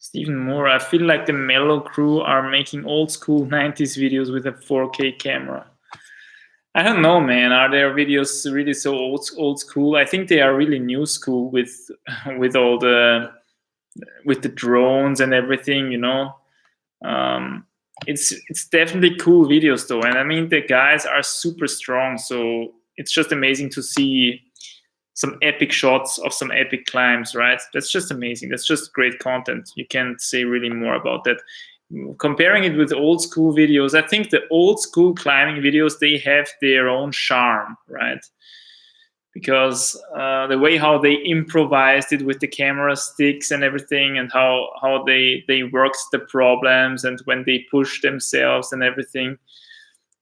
Stephen Moore, I feel like the Mellow crew are making old school 90s videos with a 4K camera. I don't know, man. Are their videos really so old school? I think they are really new school with all the drones and everything, you know. It's definitely cool videos though, and I mean the guys are super strong, so it's just amazing to see some epic shots of some epic climbs, right? That's just amazing. That's just great content. You can't say really more about that. Comparing it with old school videos, I think the old school climbing videos, they have their own charm, right? Because the way how they improvised it with the camera sticks and everything, and how they worked the problems, and when they push themselves and everything.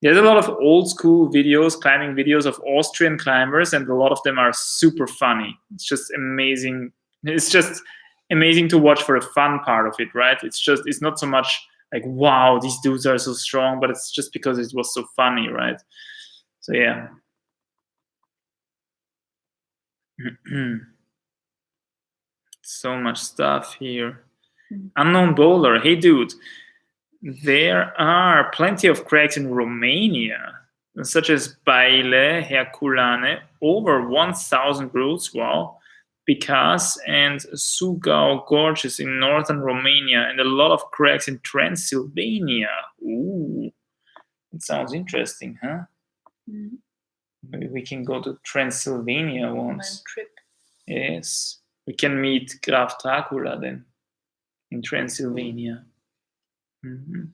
There's a lot of old school videos, climbing videos of Austrian climbers, and a lot of them are super funny. It's just amazing. It's just amazing to watch for the fun part of it, right? It's not so much like, wow, these dudes are so strong, but it's just because it was so funny, right? So yeah. So much stuff here. Unknown bowler, hey dude, there are plenty of cracks in Romania, such as Baile, Herculane, over 1,000 routes, wow, Picas and Sugau gorges in northern Romania, and a lot of cracks in Transylvania. Ooh, it sounds interesting, huh? Mm-hmm. Maybe we can go to Transylvania once. Trip. Yes, we can meet Graf Dracula then in Transylvania. Mm-hmm.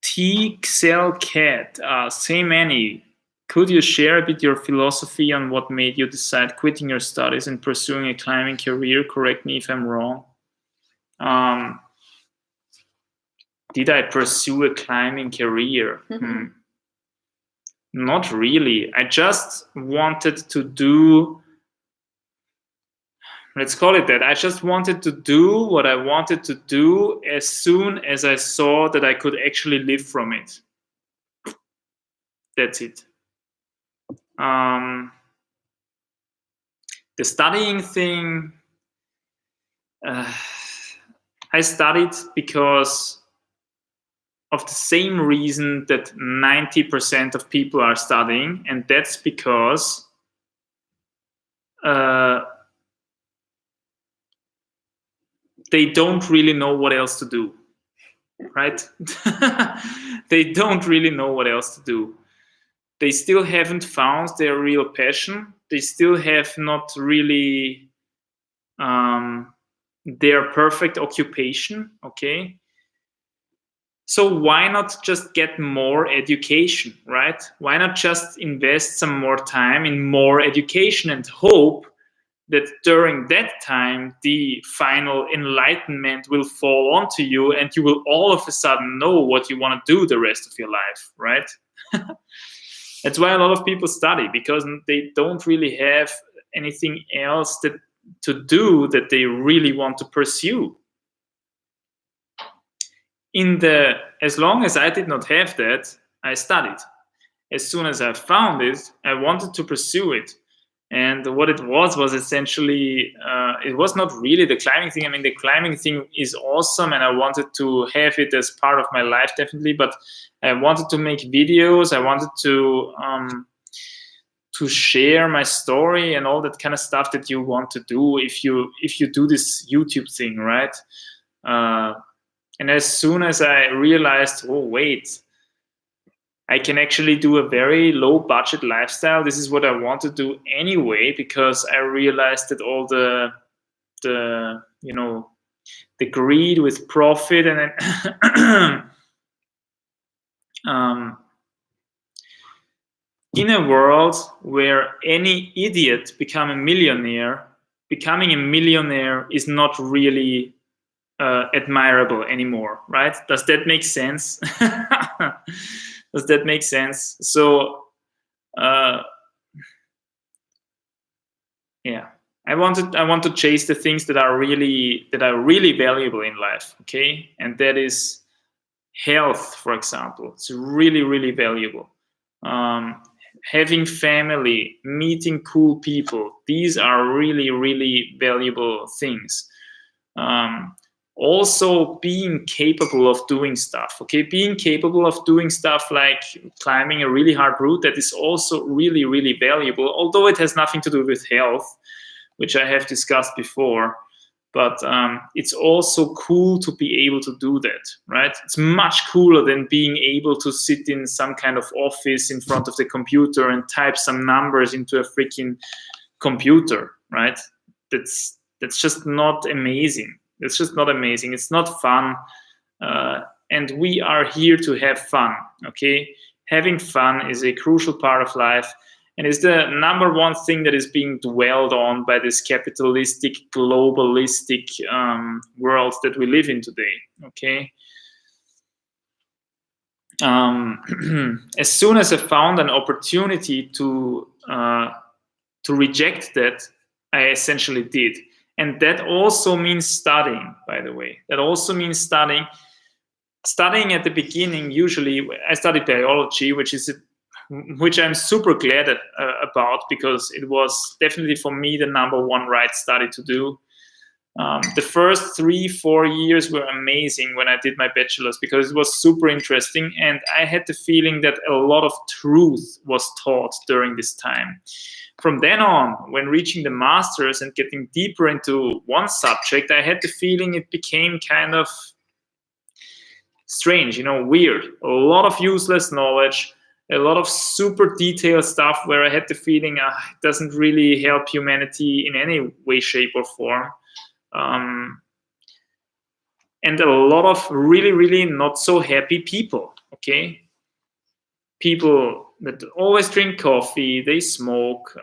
T-Xel Cat, same Annie. Could you share a bit your philosophy on what made you decide quitting your studies and pursuing a climbing career? Correct me if I'm wrong. Did I pursue a climbing career? Not really. I just wanted to do, let's call it that. I just wanted to do what I wanted to do as soon as I saw that I could actually live from it. That's it. The studying thing, I studied because of the same reason that 90% of people are studying, and that's because they don't really know what else to do, right? They don't really know what else to do. They still haven't found their real passion. They still have not really their perfect occupation, okay? So why not just get more education, right? Why not just invest some more time in more education and hope that during that time, the final enlightenment will fall onto you and you will all of a sudden know what you want to do the rest of your life, right? That's why a lot of people study, because they don't really have anything else to do that they really want to pursue. As long as I did not have that, I studied. As soon as I found it, I wanted to pursue it. And what it was essentially, it was not really the climbing thing. I mean, the climbing thing is awesome, and I wanted to have it as part of my life, definitely. But I wanted to make videos. I wanted to share my story and all that kind of stuff that you want to do if you do this YouTube thing, right? And as soon as I realized, oh wait, I can actually do a very low budget lifestyle. This is what I want to do anyway, because I realized that all the greed with profit and then in a world where any idiot becoming a millionaire is not really admirable anymore, right? Does that make sense? Does that make sense? So, yeah, I want to chase the things that are really valuable in life. Okay, and that is health, for example. It's really, really valuable. Having family, meeting cool people. These are really, really valuable things. Also being capable of doing stuff. Okay, being capable of doing stuff like climbing a really hard route, that is also really, really valuable, although it has nothing to do with health, which I have discussed before. But it's also cool to be able to do that, right? It's much cooler than being able to sit in some kind of office in front of the computer and type some numbers into a freaking computer, right? That's just not amazing. It's just not amazing. It's not fun. And we are here to have fun, okay? Having fun is a crucial part of life, and is the number one thing that is being dwelled on by this capitalistic, globalistic world that we live in today, okay? As soon as I found an opportunity to reject that, I essentially did. And that also means studying, by the way. That also means studying. Studying at the beginning, usually, I studied biology, which I'm super glad about, because it was definitely for me the number one right study to do. The first 3-4 years were amazing when I did my bachelor's, because it was super interesting, and I had the feeling that a lot of truth was taught during this time. From then on, when reaching the master's and getting deeper into one subject, I had the feeling it became kind of strange, weird. A lot of useless knowledge, a lot of super detailed stuff where I had the feeling it doesn't really help humanity in any way, shape, or form. And a lot of really, really not so happy people, okay? People that always drink coffee, they smoke,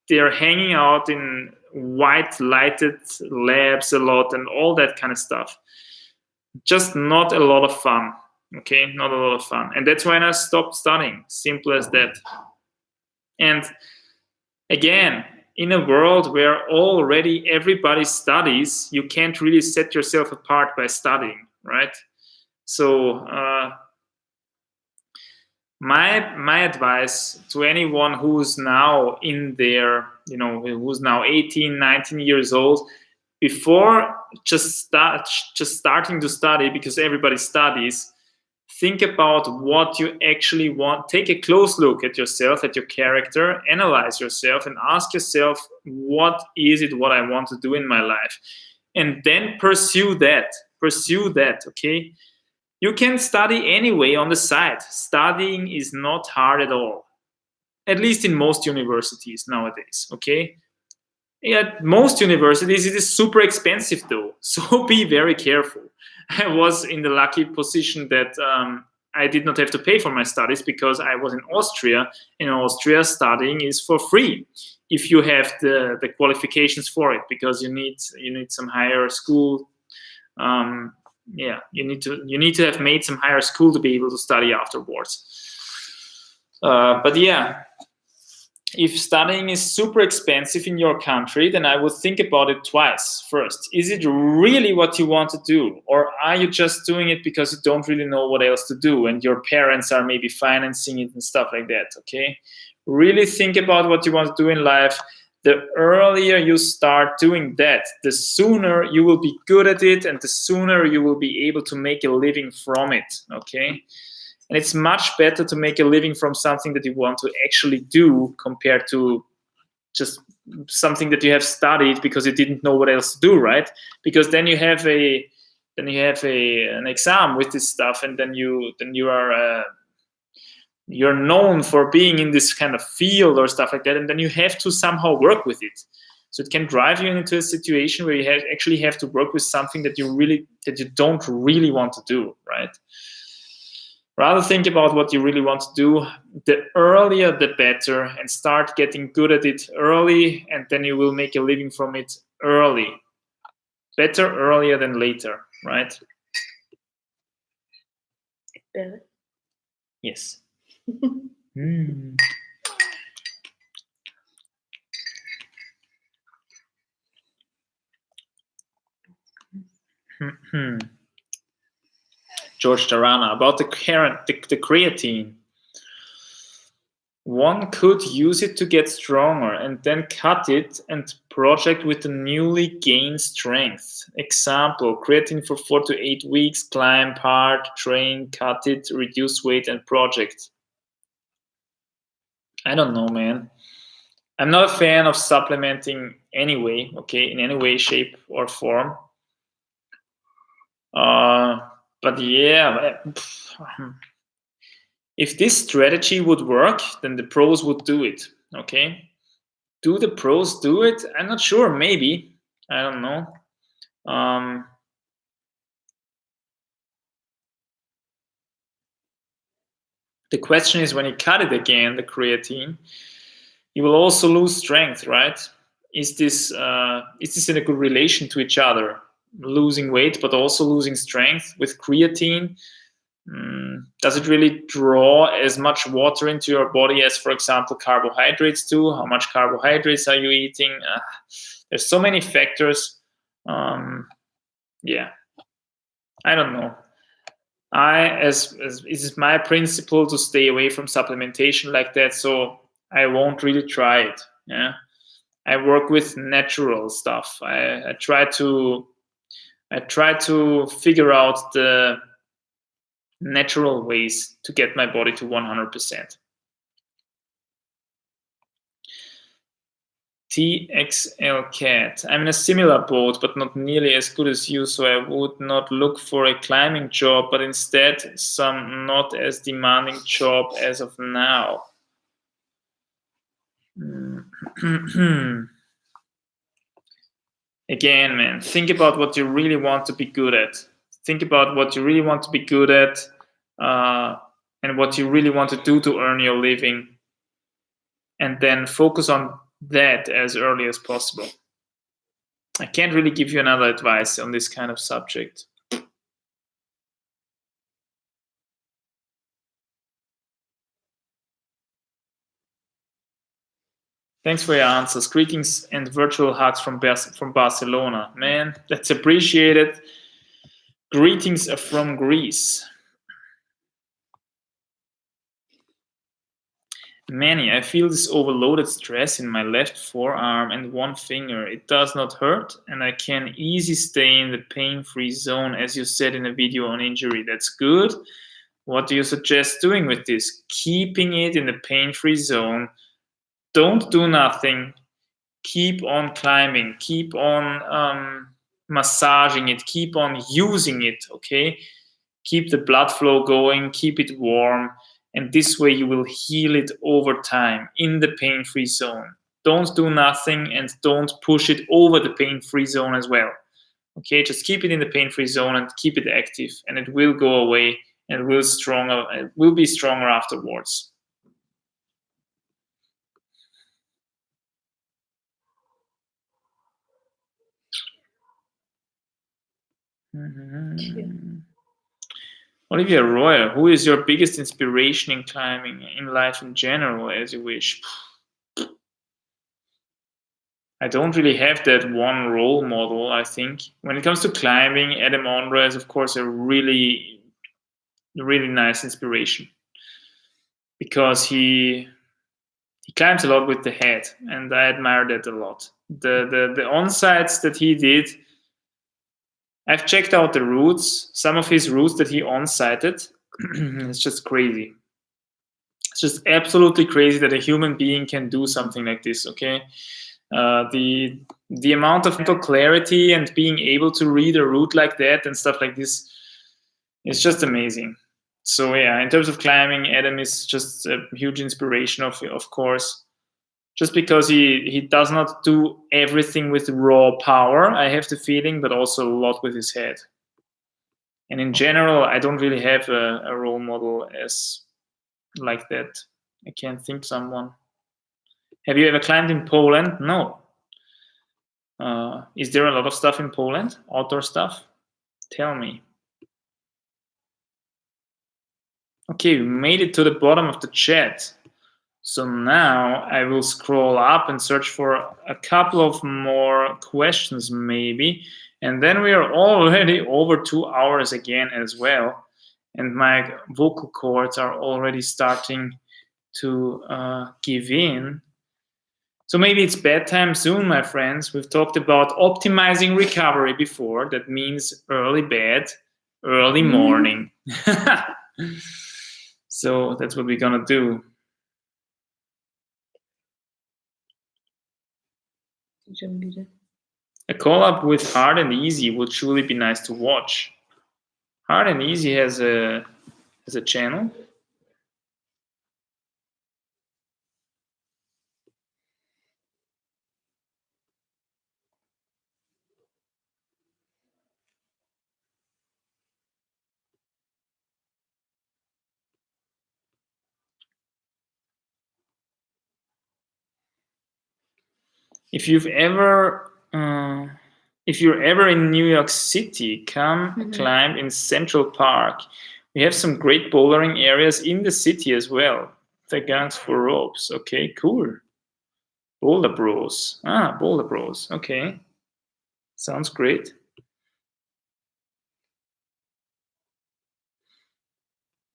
they're hanging out in white lighted labs a lot and all that kind of stuff. Just not a lot of fun, okay? Not a lot of fun. And that's when I stopped studying, simple as that. And again, in a world where already everybody studies, you can't really set yourself apart by studying, right? So my advice to anyone who's now in their, who's now 18, 19 years old, before just starting to study, because everybody studies, think about what you actually want. Take a close look at yourself, at your character, analyze yourself, and ask yourself, what is it what I want to do in my life? And then pursue that, okay? You can study anyway on the side. Studying is not hard at all, at least in most universities nowadays, okay? At most universities, it is super expensive though, so be very careful. I was in the lucky position that I did not have to pay for my studies, because I was in Austria. In Austria, studying is for free if you have the qualifications for it, because you need some higher school. You need to have made some higher school to be able to study afterwards. But yeah, if studying is super expensive in your country, then I would think about it twice first. Is it really what you want to do? Or are you just doing it because you don't really know what else to do and your parents are maybe financing it and stuff like that, okay? Really think about what you want to do in life. The earlier you start doing that, the sooner you will be good at it and the sooner you will be able to make a living from it, okay? And it's much better to make a living from something that you want to actually do compared to just something that you have studied because you didn't know what else to do, right? Because then you have an exam with this stuff, and then you are you're known for being in this kind of field or stuff like that, and then you have to somehow work with it. So it can drive you into a situation where you actually have to work with something that you don't really want to do, right? Rather think about what you really want to do. The earlier, the better, and start getting good at it early, and then you will make a living from it early. Better earlier than later, right? Better. Yes. George Tarana, about the creatine. One could use it to get stronger and then cut it and project with the newly gained strength. Example, creatine for 4 to 8 weeks, climb hard, train, cut it, reduce weight and project. I don't know, man. I'm not a fan of supplementing anyway, okay, in any way, shape or form. But yeah, if this strategy would work, then the pros would do it, okay? Do the pros do it? I'm not sure, maybe. I don't know. The question is, when you cut it again, the creatine, you will also lose strength, right? Is this in a good relation to each other? Losing weight, but also losing strength with creatine. Does it really draw as much water into your body as, for example, carbohydrates do? How much carbohydrates are you eating? There's so many factors. Yeah, I don't know. It is my principle to stay away from supplementation like that, so I won't really try it. Yeah, I work with natural stuff. I try to figure out the natural ways to get my body to 100%. TXL Cat. I'm in a similar boat, but not nearly as good as you, so I would not look for a climbing job, but instead some not as demanding job as of now. Again, man, think about what you really want to be good at. Think about what you really want to be good at, and what you really want to do to earn your living. And then focus on that as early as possible. I can't really give you another advice on this kind of subject. Thanks for your answers. Greetings and virtual hugs from Barcelona. Man, that's appreciated. Greetings from Greece. Manny, I feel this overloaded stress in my left forearm and one finger. It does not hurt, and I can easily stay in the pain-free zone, as you said in a video on injury. That's good. What do you suggest doing with this? Keeping it in the pain-free zone. Don't do nothing. Keep on climbing. Keep on massaging it. Keep on using it, okay? Keep the blood flow going. Keep it warm. And this way you will heal it over time in the pain-free zone. Don't do nothing and don't push it over the pain-free zone as well. Okay, just keep it in the pain-free zone and keep it active, and it will go away and it will be stronger afterwards. Olivia Royer, who is your biggest inspiration in climbing, in life in general, as you wish? I don't really have that one role model, I think. When it comes to climbing, Adam Ondra is, of course, a really, really nice inspiration because he climbs a lot with the head, and I admire that a lot. The on-sites that he did, I've checked out the routes, some of his routes that he on-sited. It's just crazy. It's just absolutely crazy that a human being can do something like this, okay? The amount of mental clarity and being able to read a route like that and stuff like this is just amazing. So yeah, in terms of climbing, Adam is just a huge inspiration, of course. Just because he does not do everything with raw power, I have the feeling, but also a lot with his head. And in general, I don't really have a role model as like that. I can't think someone. Have you ever climbed in Poland? No. Is there a lot of stuff in Poland? Outdoor stuff? Tell me. Okay, we made it to the bottom of the chat. So now I will scroll up and search for a couple of more questions maybe. And then we are already over 2 hours again as well. And my vocal cords are already starting to give in. So maybe it's bedtime soon, my friends. We've talked about optimizing recovery before. That means early bed, early morning. So that's what we're gonna do. A collab with Hard and Easy would surely be nice to watch. Hard and Easy has a channel. If you're ever in New York City, come climb in Central Park. We have some great bouldering areas in the city as well. The guns for ropes. Okay, cool. Boulder Bros. Boulder Bros. Okay. Sounds great.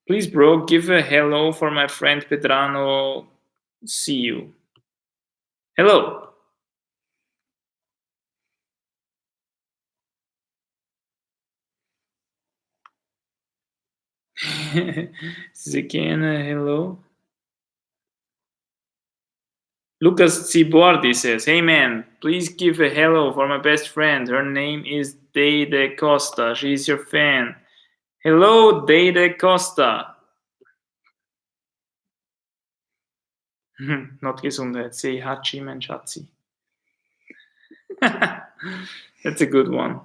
Please, bro, give a hello for my friend Pedrano. See you. Hello. Zekena, hello. Lucas Cibordi says, hey man, please give a hello for my best friend. Her name is Deide Costa. She's your fan. Hello, Deide Costa. Not Gesundheit. Say Hachi, mein Schatzi. That's a good one.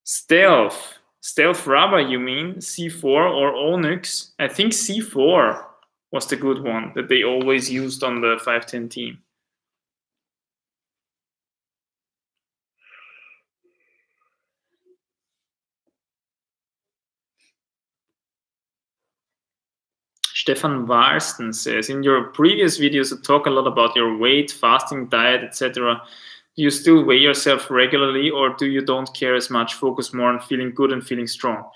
Stealth rubber, you mean? C4 or Onyx? I think C4 was the good one that they always used on the 510 team. Stefan Warsten says, in your previous videos you talk a lot about your weight, fasting, diet, etc. Do you still weigh yourself regularly, or do you don't care as much, focus more on feeling good and feeling strong?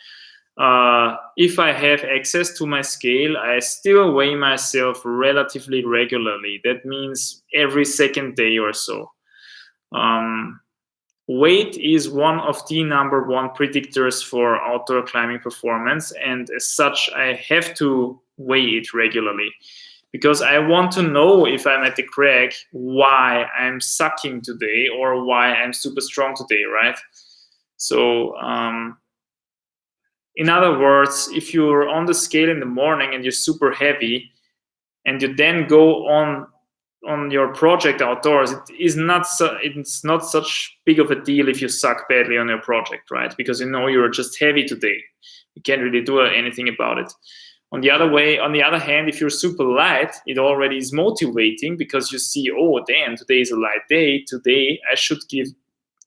If I have access to my scale, I still weigh myself relatively regularly. That means every second day or so. Weight is one of the number one predictors for outdoor climbing performance, and as such, I have to weigh it regularly because I want to know if I'm at the crack why I'm sucking today or why I'm super strong today, right? So, in other words, if you're on the scale in the morning and you're super heavy, and you then go on your project outdoors, it's not such big of a deal if you suck badly on your project, right? Because you know you're just heavy today. You can't really do anything about it. On the other hand, if you're super light, it already is motivating because you see, oh damn, today is a light day. Today I should give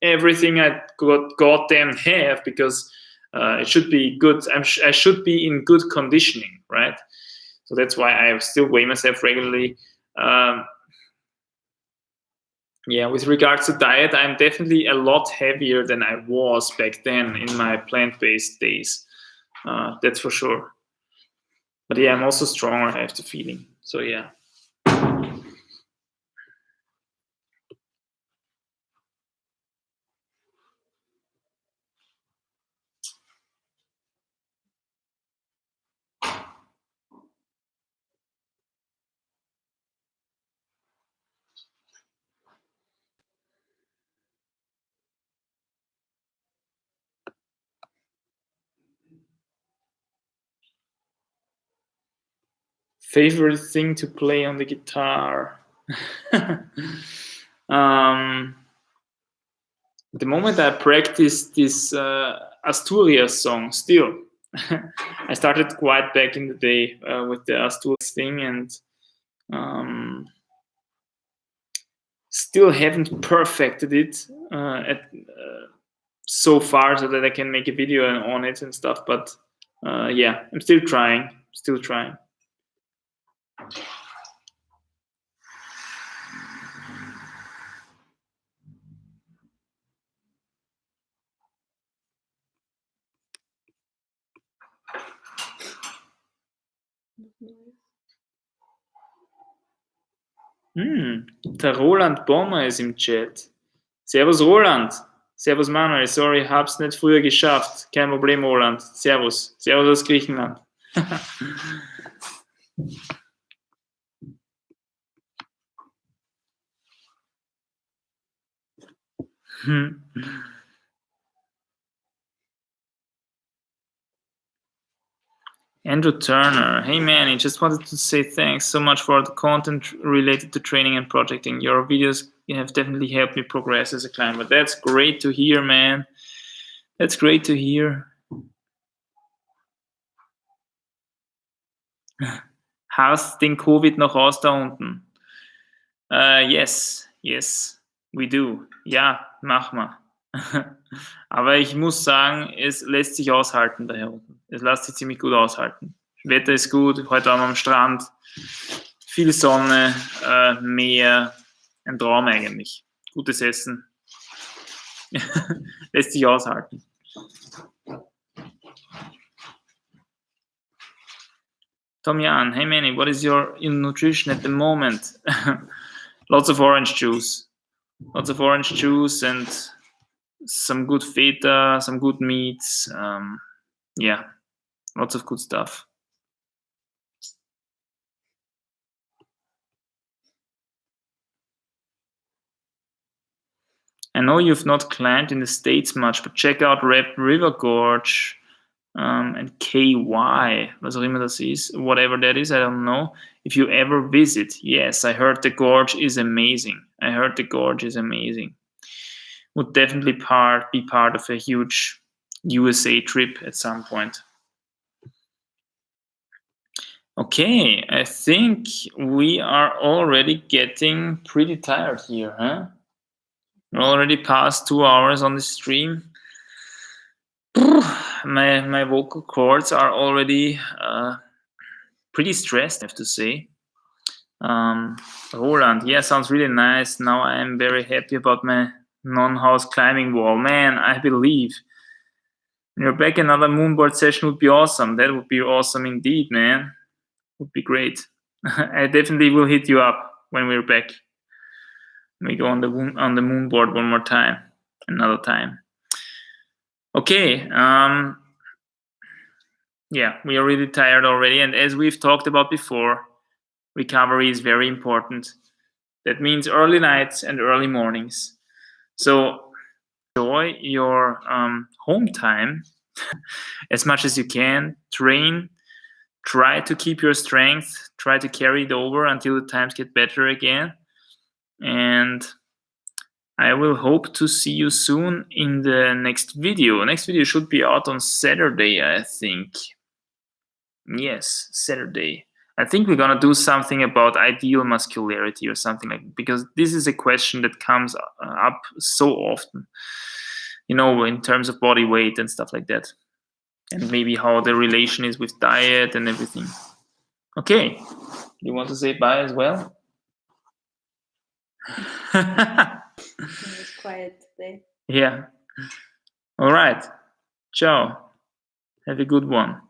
everything I goddamn have because it should be good. I should be in good conditioning, right? So that's why I still weigh myself regularly. Yeah, with regards to diet, I'm definitely a lot heavier than I was back then in my plant-based days. That's for sure. But yeah, I'm also stronger, I have the feeling. So yeah. Favorite thing to play on the guitar? um, at the moment I practice this Asturias song still. I started quite back in the day with the Asturias thing, and still haven't perfected it so far so that I can make a video on it and stuff. But yeah, I'm still trying. Still trying. Der Roland Bommer ist im Chat. Servus Roland. Servus Manuel. Sorry, hab's nicht früher geschafft. Kein Problem, Roland. Servus. Servus aus Griechenland. Andrew Turner. Hey Manny, just wanted to say thanks so much for the content related to training and projecting. Your videos have definitely helped me progress as a climber. That's great to hear, man. That's great to hear. Hast den Covid noch aus da unten? Yes, we do. Ja, mach mal. Aber ich muss sagen, es lässt sich aushalten da unten. Es lässt sich ziemlich gut aushalten. Wetter ist gut, heute waren wir am Strand. Viel Sonne, Meer, ein Traum eigentlich. Gutes Essen. Lässt sich aushalten. Tom Jan, hey Manny, what is your nutrition at the moment? Lots of orange juice. Lots of orange juice and some good feta, some good meats. Yeah, lots of good stuff. I know you've not climbed in the States much, but check out Red River Gorge and KY, was auch immer das ist, whatever that is, I don't know. If you ever visit, yes, I heard the gorge is amazing. Would definitely be part of a huge USA trip at some point. Okay, I think we are already getting pretty tired here, huh? We're already past 2 hours on the stream. My vocal cords are already pretty stressed, I have to say. Roland, yeah, sounds really nice. Now I am very happy about my non-house climbing wall. Man, I believe. When you're back, another moonboard session would be awesome. That would be awesome indeed, man. Would be great. I definitely will hit you up when we're back. We go on the moonboard one more time, another time. Okay. Yeah, we are really tired already, and as we've talked about before, recovery is very important. That means early nights and early mornings. So enjoy your home time as much as you can. Train. Try to keep your strength. Try to carry it over until the times get better again. And I will hope to see you soon in the next video. Next video should be out on Saturday, I think. Yes, Saturday. I think we're gonna do something about ideal muscularity or something like, because this is a question that comes up so often, you know, in terms of body weight and stuff like that, and maybe how the relation is with diet and everything. Okay, you want to say bye as well? quiet today. Yeah. All right. Ciao. Have a good one.